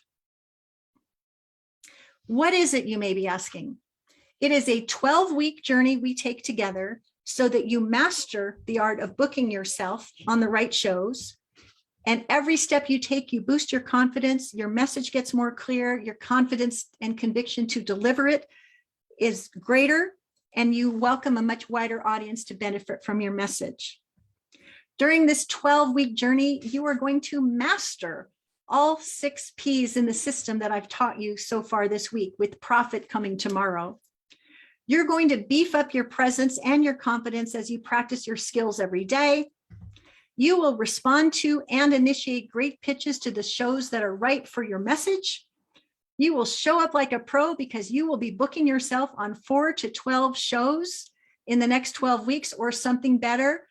What is it, you may be asking? It is a 12-week journey we take together so that you master the art of booking yourself on the right shows. And every step you take, you boost your confidence, your message gets more clear, your confidence and conviction to deliver it is greater, and you welcome a much wider audience to benefit from your message. During this 12-week journey, you are going to master all 6 P's in the system that I've taught you so far this week, with profit coming tomorrow. You're going to beef up your presence and your confidence as you practice your skills every day. You will respond to and initiate great pitches to the shows that are right for your message. You will show up like a pro because you will be booking yourself on 4 to 12 shows in the next 12 weeks or something better,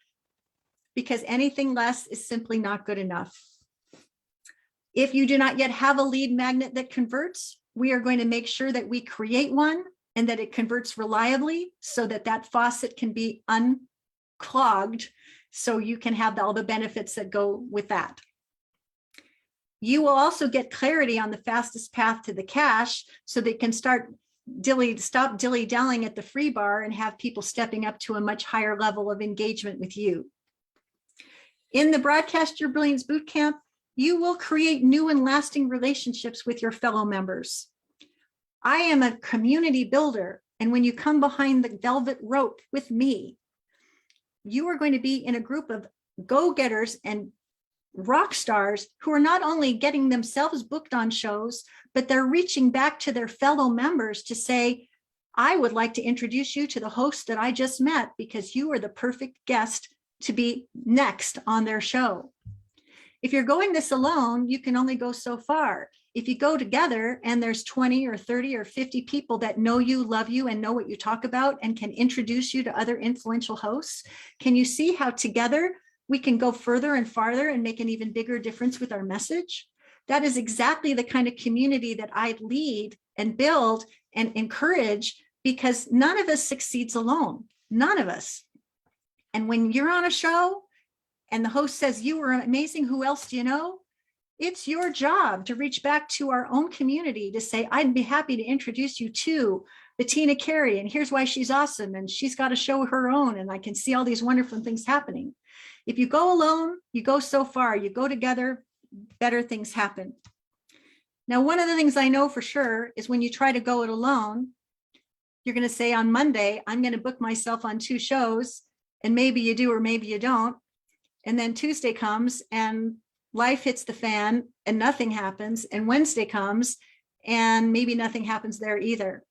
because anything less is simply not good enough. If you do not yet have a lead magnet that converts, we are going to make sure that we create one and that it converts reliably so that that faucet can be unclogged, so you can have all the benefits that go with that. You will also get clarity on the fastest path to the cash so they can start stop dilly-dallying at the free bar and have people stepping up to a much higher level of engagement with you. In the Broadcast Your Brilliance Bootcamp, you will create new and lasting relationships with your fellow members. I am a community builder, and when you come behind the velvet rope with me, you are going to be in a group of go-getters and rock stars who are not only getting themselves booked on shows, but they're reaching back to their fellow members to say, I would like to introduce you to the host that I just met because you are the perfect guest to be next on their show. If you're going this alone, you can only go so far. If you go together and there's 20 or 30 or 50 people that know you, love you, and know what you talk about and can introduce you to other influential hosts, can you see how together we can go further and farther and make an even bigger difference with our message? That is exactly the kind of community that I lead and build and encourage, because none of us succeeds alone, none of us. And when you're on a show and the host says, you were amazing, who else do you know? It's your job to reach back to our own community to say, I'd be happy to introduce you to Bettina Carey, and here's why she's awesome, and she's got a show of her own, and I can see all these wonderful things happening. If you go alone, you go so far. You go together, better things happen. Now, one of the things I know for sure is when you try to go it alone, you're going to say on Monday, I'm going to book myself on 2 shows, and maybe you do or maybe you don't. And then Tuesday comes and life hits the fan and nothing happens. And Wednesday comes and maybe nothing happens there either.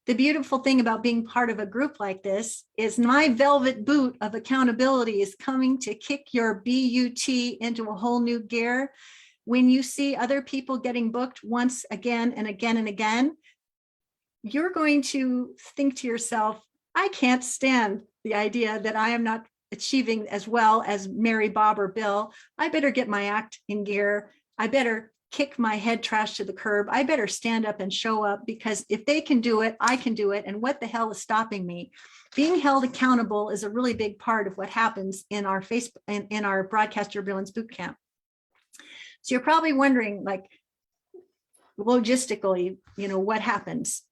The beautiful thing about being part of a group like this is my velvet boot of accountability is coming to kick your BUT into a whole new gear. When you see other people getting booked once again and again and again, you're going to think to yourself, I can't stand the idea that I am not achieving as well as Mary, Bob, or Bill. I better get my act in gear. I better kick my head trash to the curb. I better stand up and show up, because if they can do it, I can do it. And what the hell is stopping me? Being held accountable is a really big part of what happens in our in our Broadcast Your Brilliance Bootcamp. So you're probably wondering, like, logistically, what happens?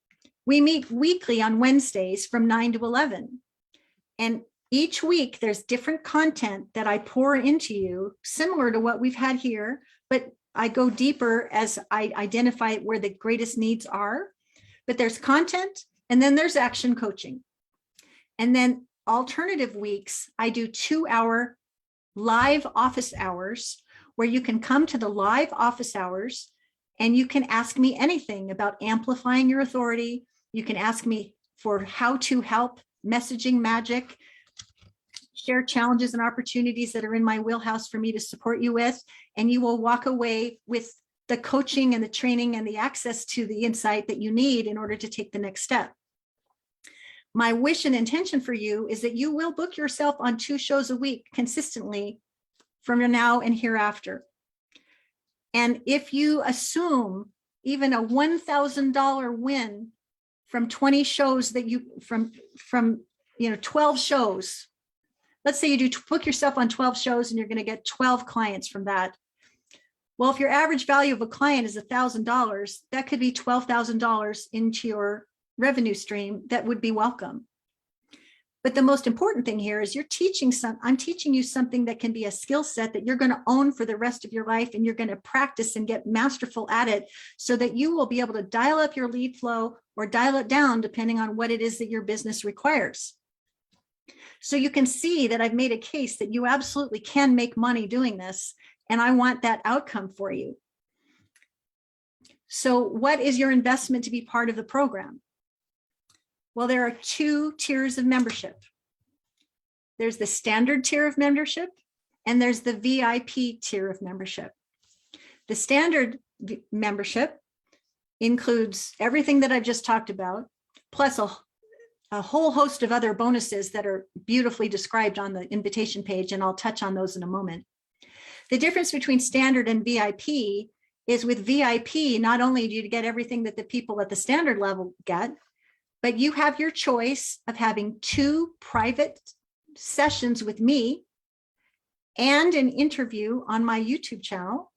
We meet weekly on Wednesdays from 9 to 11. And each week there's different content that I pour into you, similar to what we've had here, but I go deeper as I identify where the greatest needs are. But there's content, and then there's action coaching. And then alternative weeks, I do 2-hour live office hours where you can come to the live office hours and you can ask me anything about amplifying your authority. You can ask me for how to help messaging magic, share challenges and opportunities that are in my wheelhouse for me to support you with, and you will walk away with the coaching and the training and the access to the insight that you need in order to take the next step. My wish and intention for you is that you will book yourself on 2 shows a week consistently from now and hereafter. And if you assume even a $1,000 win from 20 shows that you, from 12 shows, let's say you do book yourself on 12 shows and you're going to get 12 clients from that. Well, if your average value of a client is $1,000, that could be $12,000 into your revenue stream that would be welcome. But the most important thing here is I'm teaching you something that can be a skill set that you're going to own for the rest of your life, and you're going to practice and get masterful at it so that you will be able to dial up your lead flow or dial it down depending on what it is that your business requires. So you can see that I've made a case that you absolutely can make money doing this, and I want that outcome for you. So what is your investment to be part of the program? Well, there are 2 tiers of membership. There's the standard tier of membership, and there's the VIP tier of membership. The standard membership includes everything that I've just talked about, plus a whole host of other bonuses that are beautifully described on the invitation page, and I'll touch on those in a moment. The difference between standard and VIP is with VIP, not only do you get everything that the people at the standard level get, but you have your choice of having 2 private sessions with me and an interview on my YouTube channel,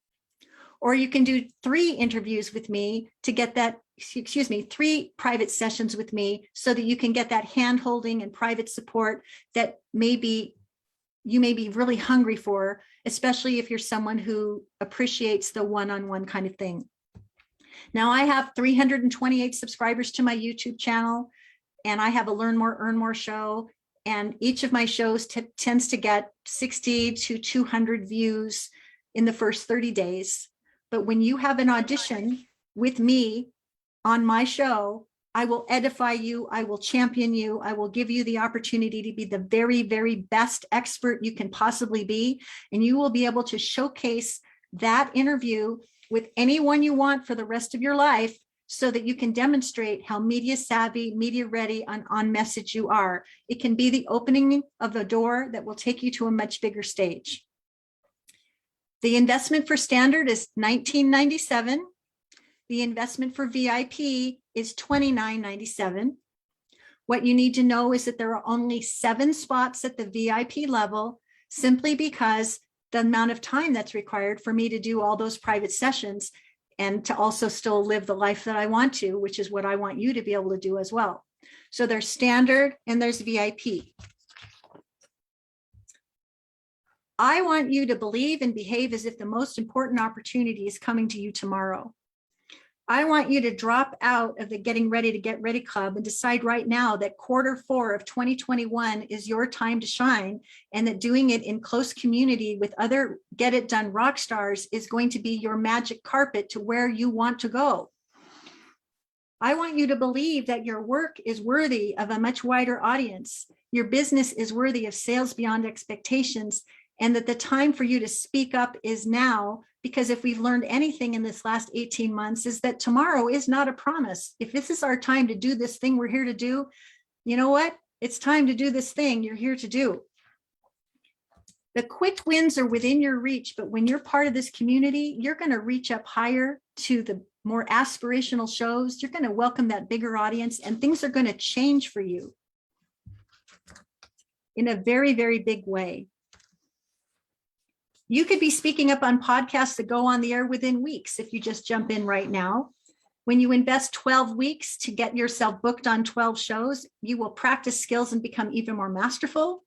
or you can do 3 interviews with me to get that excuse me, 3 private sessions with me so that you can get that hand holding and private support that maybe you may be really hungry for, especially if you're someone who appreciates the one-on-one kind of thing. Now I have 328 subscribers to my YouTube channel, and I have a Learn More, Earn More show. And each of my shows tends to get 60 to 200 views in the first 30 days. But when you have an audition with me on my show, I will edify you, I will champion you, I will give you the opportunity to be the very, very best expert you can possibly be. And you will be able to showcase that interview with anyone you want for the rest of your life, so that you can demonstrate how media savvy, media ready, and on message you are. It can be the opening of a door that will take you to a much bigger stage. The investment for standard is $19.97. The investment for VIP is $29.97. What you need to know is that there are only 7 spots at the VIP level, simply because the amount of time that's required for me to do all those private sessions and to also still live the life that I want to, which is what I want you to be able to do as well. So there's standard and there's VIP. I want you to believe and behave as if the most important opportunity is coming to you tomorrow. I want you to drop out of the getting ready to get ready club and decide right now that Q4 of 2021 is your time to shine, and that doing it in close community with other get it done rock stars is going to be your magic carpet to where you want to go. I want you to believe that your work is worthy of a much wider audience. Your business is worthy of sales beyond expectations, and that the time for you to speak up is now. Because if we've learned anything in this last 18 months is that tomorrow is not a promise. If this is our time to do this thing we're here to do, you know what? It's time to do this thing you're here to do. The quick wins are within your reach, but when you're part of this community, you're going to reach up higher to the more aspirational shows. You're going to welcome that bigger audience, and things are going to change for you in a very, very big way. You could be speaking up on podcasts that go on the air within weeks if you just jump in right now. When you invest 12 weeks to get yourself booked on 12 shows, you will practice skills and become even more masterful.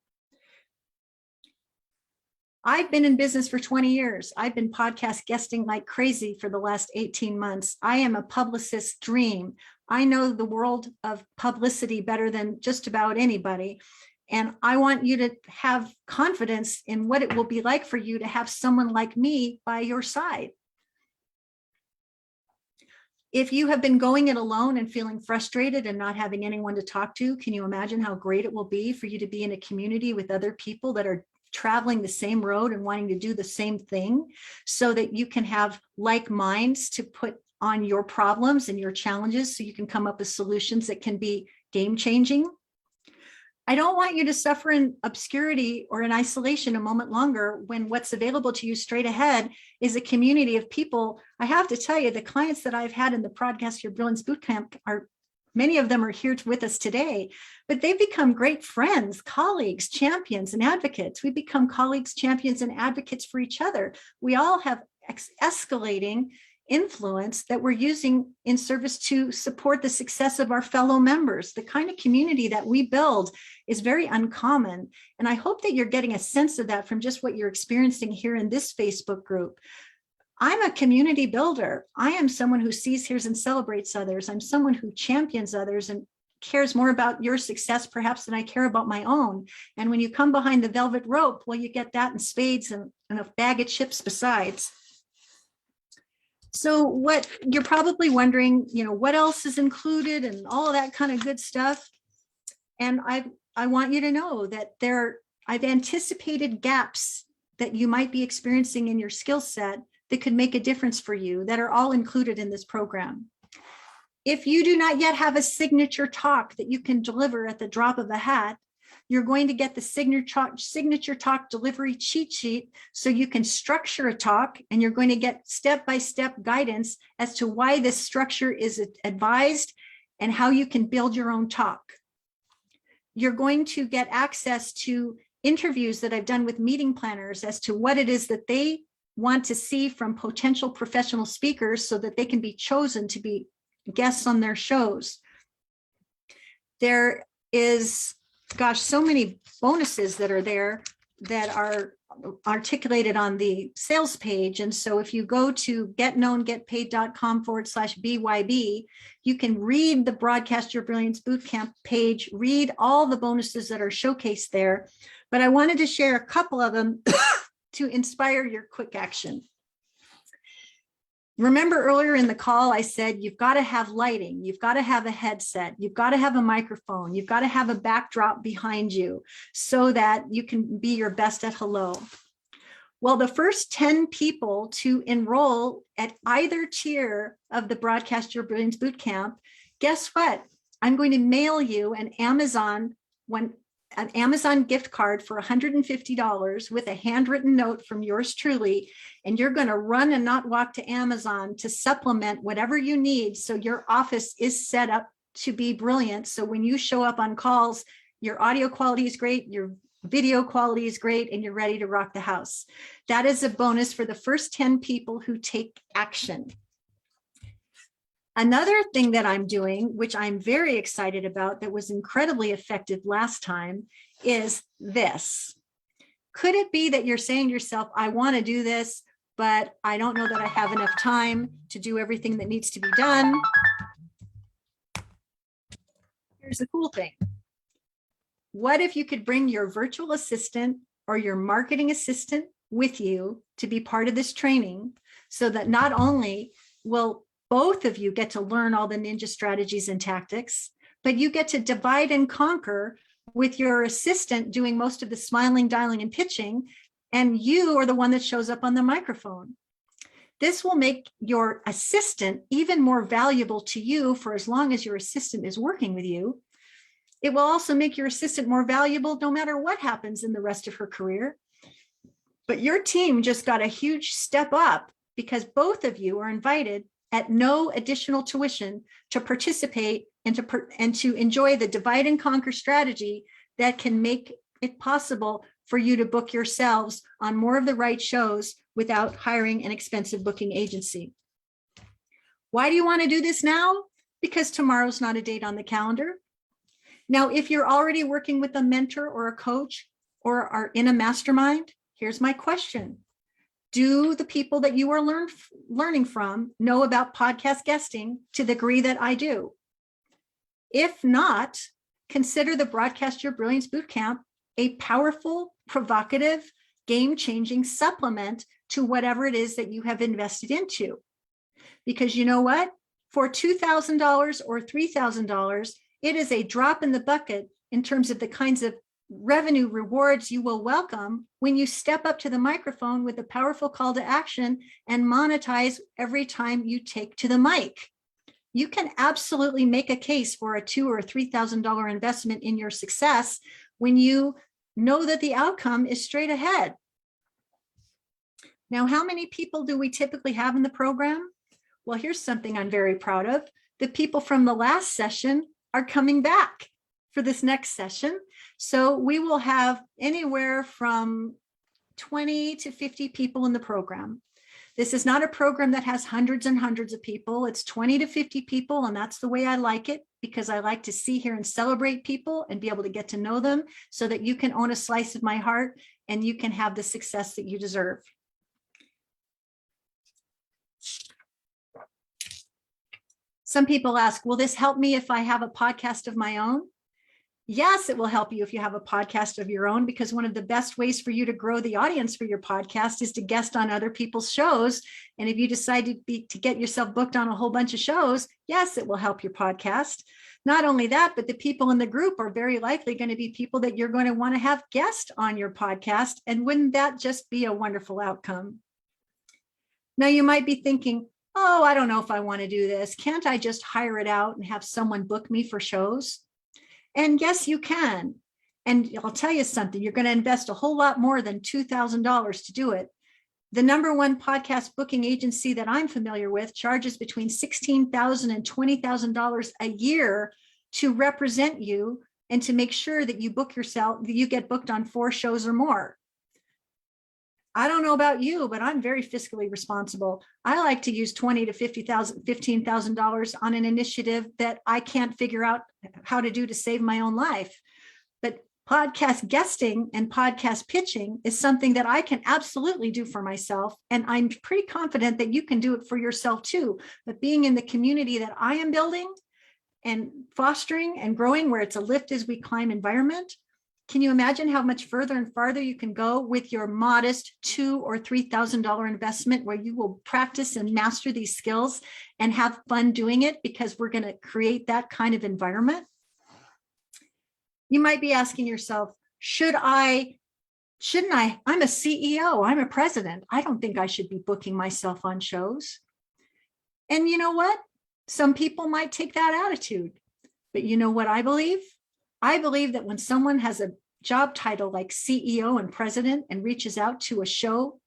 I've been in business for 20 years. I've been podcast guesting like crazy for the last 18 months. I am a publicist's dream. I know the world of publicity better than just about anybody. And I want you to have confidence in what it will be like for you to have someone like me by your side. If you have been going it alone and feeling frustrated and not having anyone to talk to, can you imagine how great it will be for you to be in a community with other people that are traveling the same road and wanting to do the same thing, so that you can have like minds to put on your problems and your challenges, so you can come up with solutions that can be game changing? I don't want you to suffer in obscurity or in isolation a moment longer, when what's available to you straight ahead is a community of people. I have to tell you, the clients that I've had in the Broadcast Your Brilliance Bootcamp are, many of them are here with us today, but they've become great friends, colleagues, champions, and advocates. We become colleagues, champions, and advocates for each other. We all have escalating influence that we're using in service to support the success of our fellow members. The kind of community that we build is very uncommon. And I hope that you're getting a sense of that from just what you're experiencing here in this Facebook group. I'm a community builder. I am someone who sees, hears, and celebrates others. I'm someone who champions others and cares more about your success perhaps than I care about my own. And when you come behind the velvet rope, well, you get that in spades and a bag of chips besides. So what you're probably wondering, what else is included and all of that kind of good stuff. And I want you to know that I've anticipated gaps that you might be experiencing in your skill set that could make a difference for you, that are all included in this program. If you do not yet have a signature talk that you can deliver at the drop of a hat, you're going to get the signature talk delivery cheat sheet, so you can structure a talk, and you're going to get step-by-step guidance as to why this structure is advised and how you can build your own talk. You're going to get access to interviews that I've done with meeting planners as to what it is that they want to see from potential professional speakers, so that they can be chosen to be guests on their shows. There is, gosh, so many bonuses that are there that are articulated on the sales page. And so if you go to getknowngetpaid.com/BYB, you can read the Broadcast Your Brilliance Bootcamp page, read all the bonuses that are showcased there. But I wanted to share a couple of them to inspire your quick action. Remember earlier in the call, I said, you've got to have lighting, you've got to have a headset, you've got to have a microphone, you've got to have a backdrop behind you so that you can be your best at hello. Well, the first 10 people to enroll at either tier of the Broadcast Your Brilliance Bootcamp, guess what? I'm going to mail you an Amazon gift card for $150 with a handwritten note from yours truly, and you're going to run and not walk to Amazon to supplement whatever you need so your office is set up to be brilliant. So when you show up on calls, your audio quality is great, your video quality is great, and you're ready to rock the house. That is a bonus for the first 10 people who take action. Another thing that I'm doing, which I'm very excited about, that was incredibly effective last time, is this. Could it be that you're saying to yourself, I want to do this, but I don't know that I have enough time to do everything that needs to be done? Here's the cool thing. What if you could bring your virtual assistant or your marketing assistant with you to be part of this training, so that not only will both of you get to learn all the ninja strategies and tactics, but you get to divide and conquer with your assistant doing most of the smiling, dialing, and pitching, and you are the one that shows up on the microphone. This will make your assistant even more valuable to you for as long as your assistant is working with you. It will also make your assistant more valuable no matter what happens in the rest of her career. But your team just got a huge step up because both of you are invited at no additional tuition to participate and to enjoy the divide and conquer strategy that can make it possible for you to book yourselves on more of the right shows without hiring an expensive booking agency. Why do you want to do this now? Because tomorrow's not a date on the calendar. Now, if you're already working with a mentor or a coach or are in a mastermind, here's my question. Do the people that you are learning from know about podcast guesting to the degree that I do? If not, consider the Broadcast Your Brilliance Bootcamp a powerful, provocative, game-changing supplement to whatever it is that you have invested into. Because you know what? For $2,000 or $3,000, it is a drop in the bucket in terms of the kinds of revenue rewards you will welcome when you step up to the microphone with a powerful call to action and monetize every time you take to the mic. You can absolutely make a case for a $2,000 or $3,000 investment in your success when you know that the outcome is straight ahead. Now, how many people do we typically have in the program? Well, here's something I'm very proud of. The people from the last session are coming back for this next session. So we will have anywhere from 20 to 50 people in the program. This is not a program that has hundreds and hundreds of people. It's 20 to 50 people, and that's the way I like it, because I like to see, hear, and celebrate people and be able to get to know them so that you can own a slice of my heart and you can have the success that you deserve. Some people ask, will this help me if I have a podcast of my own? Yes, it will help you if you have a podcast of your own, because one of the best ways for you to grow the audience for your podcast is to guest on other people's shows. And if you decide to get yourself booked on a whole bunch of shows, yes, it will help your podcast. Not only that, but the people in the group are very likely going to be people that you're going to want to have guests on your podcast. And wouldn't that just be a wonderful outcome? Now, you might be thinking, oh, I don't know if I want to do this. Can't I just hire it out and have someone book me for shows? And yes, you can. And I'll tell you something, you're going to invest a whole lot more than $2,000 to do it. The #1 podcast booking agency that I'm familiar with charges between $16,000 and $20,000 a year to represent you and to make sure that you book yourself, that you get booked on 4 shows or more. I don't know about you, but I'm very fiscally responsible. I like to use $20,000 to $15,000 on an initiative that I can't figure out how to do to save my own life. But podcast guesting and podcast pitching is something that I can absolutely do for myself. And I'm pretty confident that you can do it for yourself too. But being in the community that I am building and fostering and growing, where it's a lift as we climb environment, can you imagine how much further and farther you can go with your modest $2,000 or $3,000 investment, where you will practice and master these skills and have fun doing it, because we're going to create that kind of environment? You might be asking yourself, shouldn't I? I'm a CEO, I'm a president. I don't think I should be booking myself on shows. And you know what? Some people might take that attitude, but you know what I believe? I believe that when someone has a job title like CEO and president and reaches out to a show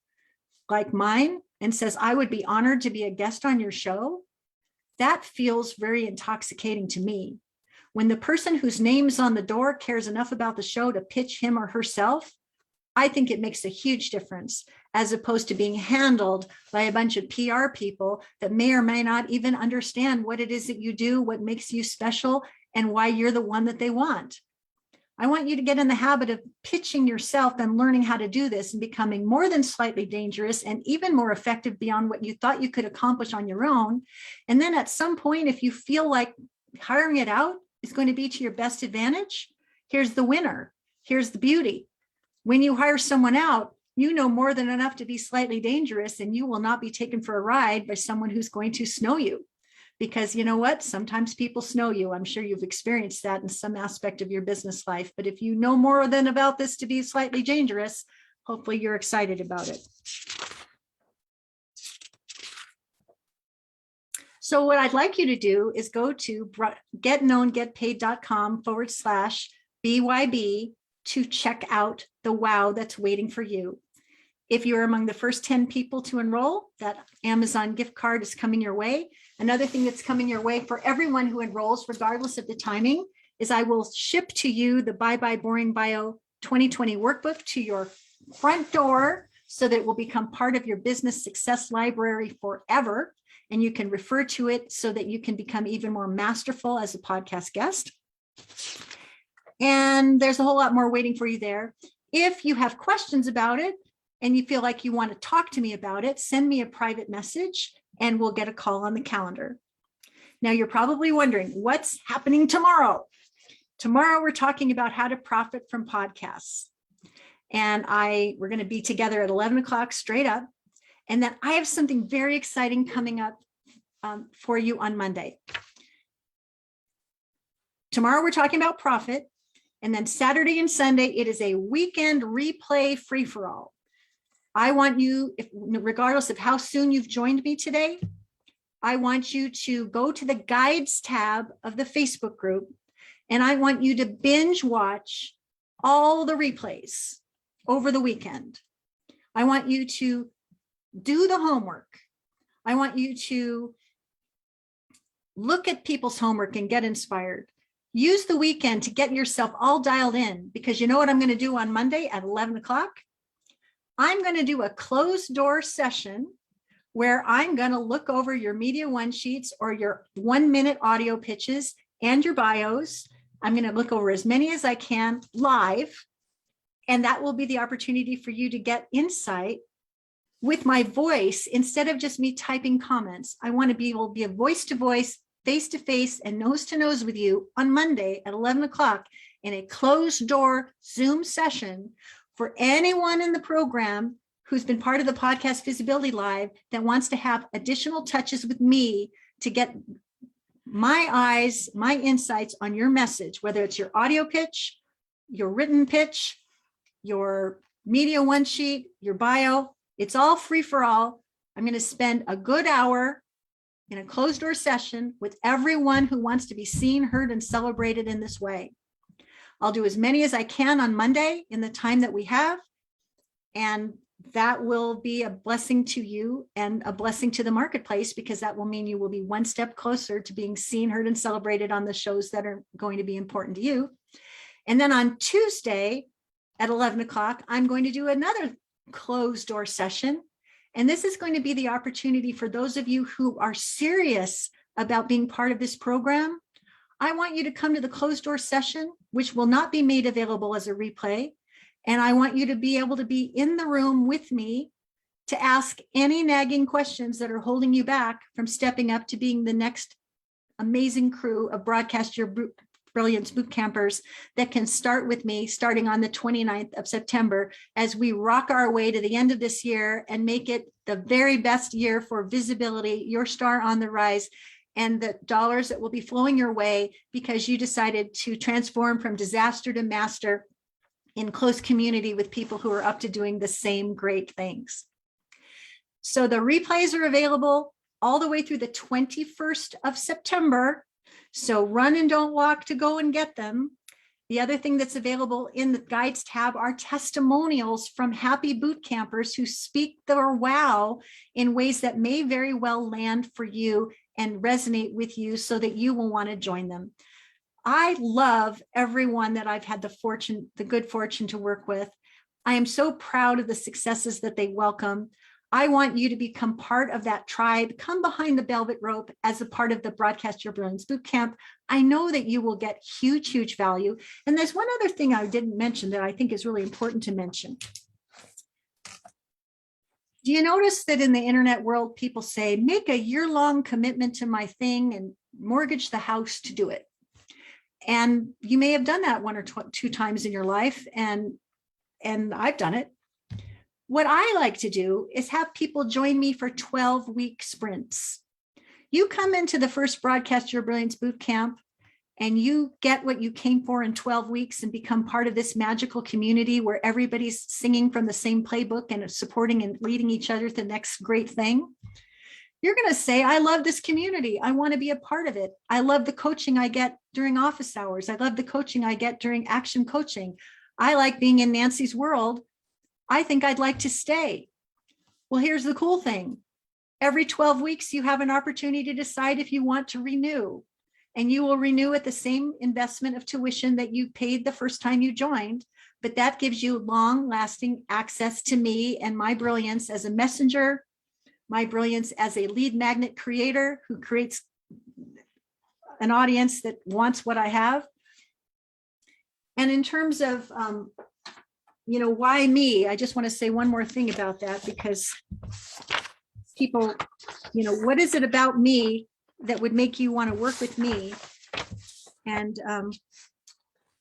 like mine and says, I would be honored to be a guest on your show, that feels very intoxicating to me. When the person whose name is on the door cares enough about the show to pitch him or herself, I think it makes a huge difference, as opposed to being handled by a bunch of PR people that may or may not even understand what it is that you do, what makes you special, and why you're the one that they want. I want you to get in the habit of pitching yourself and learning how to do this and becoming more than slightly dangerous and even more effective beyond what you thought you could accomplish on your own. And then at some point, if you feel like hiring it out is going to be to your best advantage, here's the winner. Here's the beauty. When you hire someone out, you know more than enough to be slightly dangerous, and you will not be taken for a ride by someone who's going to snow you. Because you know what? Sometimes people snow you. I'm sure you've experienced that in some aspect of your business life. But if you know more than about this to be slightly dangerous, hopefully you're excited about it. So what I'd like you to do is go to getknowngetpaid.com/BYB to check out the wow that's waiting for you. If you're among the first 10 people to enroll, that Amazon gift card is coming your way. Another thing that's coming your way for everyone who enrolls, regardless of the timing, is I will ship to you the Bye Bye Boring Bio 2020 workbook to your front door, so that it will become part of your business success library forever. And you can refer to it so that you can become even more masterful as a podcast guest. And there's a whole lot more waiting for you there. If you have questions about it and you feel like you want to talk to me about it, send me a private message and we'll get a call on the calendar. Now, you're probably wondering what's happening tomorrow. Tomorrow, we're talking about how to profit from podcasts. And we're going to be together at 11 o'clock straight up. And then I have something very exciting coming up for you on Monday. Tomorrow, we're talking about profit. And then Saturday and Sunday, it is a weekend replay free-for-all. I want you, regardless of how soon you've joined me today, I want you to go to the guides tab of the Facebook group, and I want you to binge watch all the replays over the weekend. I want you to do the homework. I want you to look at people's homework and get inspired. Use the weekend to get yourself all dialed in, because you know what I'm going to do on Monday at 11 o'clock? I'm going to do a closed door session where I'm going to look over your Media One sheets or your 1-minute audio pitches and your bios. I'm going to look over as many as I can live. And that will be the opportunity for you to get insight with my voice instead of just me typing comments. I want to be able to be a voice to voice, face to face, and nose to nose with you on Monday at 11 o'clock in a closed door Zoom session for anyone in the program who's been part of the Podcast Visibility Live that wants to have additional touches with me to get my eyes, my insights on your message, whether it's your audio pitch, your written pitch, your Media One sheet, your bio. It's all free for all. I'm going to spend a good hour in a closed door session with everyone who wants to be seen, heard, and celebrated in this way. I'll do as many as I can on Monday in the time that we have. And that will be a blessing to you and a blessing to the marketplace, because that will mean you will be one step closer to being seen, heard, and celebrated on the shows that are going to be important to you. And then on Tuesday at 11 o'clock, I'm going to do another closed door session. And this is going to be the opportunity for those of you who are serious about being part of this program. I want you to come to the closed door session, which will not be made available as a replay. And I want you to be able to be in the room with me to ask any nagging questions that are holding you back from stepping up to being the next amazing crew of Broadcast Your Brilliance boot campers that can start with me starting on the 29th of September as we rock our way to the end of this year and make it the very best year for visibility, your star on the rise, and the dollars that will be flowing your way because you decided to transform from disaster to master in close community with people who are up to doing the same great things. So the replays are available all the way through the 21st of September. So run and don't walk to go and get them. The other thing that's available in the guides tab are testimonials from happy boot campers who speak their wow in ways that may very well land for you and resonate with you so that you will want to join them. I love everyone that I've had the good fortune to work with. I am so proud of the successes that they welcome. I want you to become part of that tribe. Come behind the velvet rope as a part of the Broadcast Your Brilliance Bootcamp. I know that you will get huge, huge value. And there's one other thing I didn't mention that I think is really important to mention. Do you notice that in the internet world, people say, make a year-long commitment to my thing and mortgage the house to do it? And you may have done that one or two times in your life, and I've done it. What I like to do is have people join me for 12-week sprints. You come into the first Broadcast Your Brilliance Bootcamp and you get what you came for in 12 weeks and become part of this magical community where everybody's singing from the same playbook and supporting and leading each other to the next great thing. You're going to say, I love this community. I want to be a part of it. I love the coaching I get during office hours. I love the coaching I get during action coaching. I like being in Nancy's world. I think I'd like to stay. Well, here's the cool thing. Every 12 weeks, you have an opportunity to decide if you want to renew, and you will renew at the same investment of tuition that you paid the first time you joined. But that gives you long lasting access to me and my brilliance as a messenger, my brilliance as a lead magnet creator who creates an audience that wants what I have. And in terms of, why me? I just want to say one more thing about that, because people, what is it about me that would make you want to work with me? And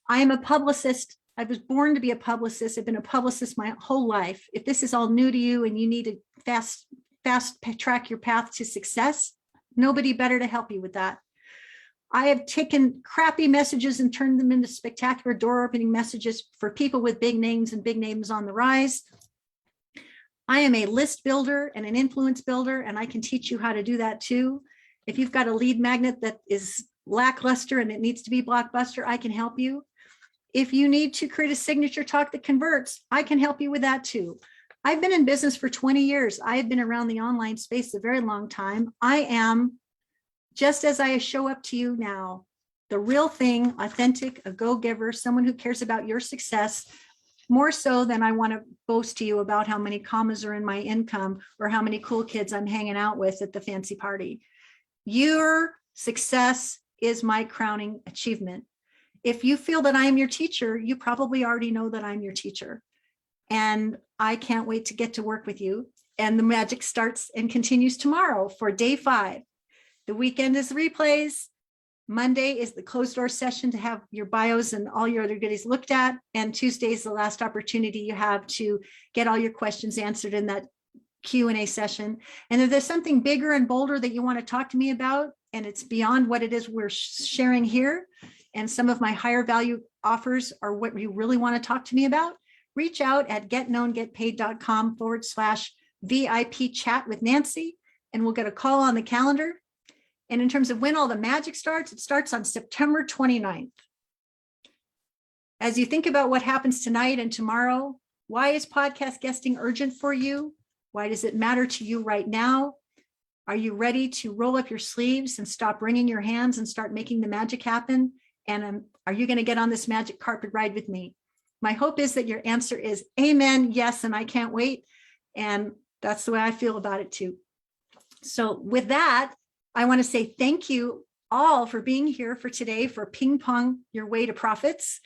I am a publicist. I was born to be a publicist. I've been a publicist my whole life. If this is all new to you and you need to fast track your path to success, nobody better to help you with that. I have taken crappy messages and turned them into spectacular door opening messages for people with big names and big names on the rise. I am a list builder and an influence builder, and I can teach you how to do that too. If you've got a lead magnet that is lackluster and it needs to be blockbuster, I can help you. If you need to create a signature talk that converts, I can help you with that too. I've been in business for 20 years. I have been around the online space a very long time. I am, just as I show up to you now, the real thing, authentic, a go-giver, someone who cares about your success, more so than I want to boast to you about how many commas are in my income or how many cool kids I'm hanging out with at the fancy party. Your success is my crowning achievement. If you feel that I am your teacher, you probably already know that I'm your teacher. And I can't wait to get to work with you. And the magic starts and continues tomorrow for day 5. The weekend is replays. Monday is the closed door session to have your bios and all your other goodies looked at. And Tuesday is the last opportunity you have to get all your questions answered in that Q&A session. And if there's something bigger and bolder that you want to talk to me about, and it's beyond what it is we're sharing here, and some of my higher value offers are what you really want to talk to me about, reach out at getknowngetpaid.com/VIP chat with Nancy, and we'll get a call on the calendar. And in terms of when all the magic starts, it starts on September 29th. As you think about what happens tonight and tomorrow, why is podcast guesting urgent for you? Why does it matter to you right now? Are you ready to roll up your sleeves and stop wringing your hands and start making the magic happen? And are you going to get on this magic carpet ride with me? my hope is that your answer is amen, yes, and I can't wait. And that's the way I feel about it too. So with that, I want to say thank you all for being here for today for Ping Pong Your Way to Profits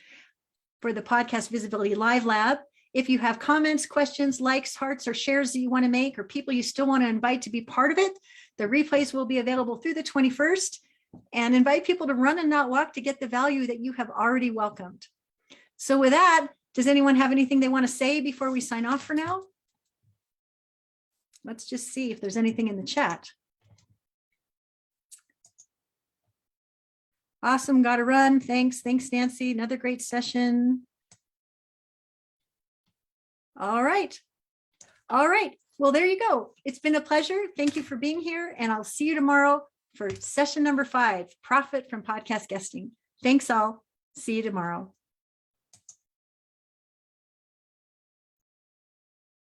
for the Podcast Visibility Live Lab. If you have comments, questions, likes, hearts, or shares that you want to make, or people you still want to invite to be part of it, the replays will be available through the 21st, and invite people to run and not walk to get the value that you have already welcomed. So with that, does anyone have anything they want to say before we sign off for now? Let's just see if there's anything in the chat. Awesome, got to run. Thanks, Nancy. Another great session. All right. Well, there you go. It's been a pleasure. Thank you for being here, and I'll see you tomorrow for session number 5, Profit from Podcast Guesting. Thanks all. See you tomorrow.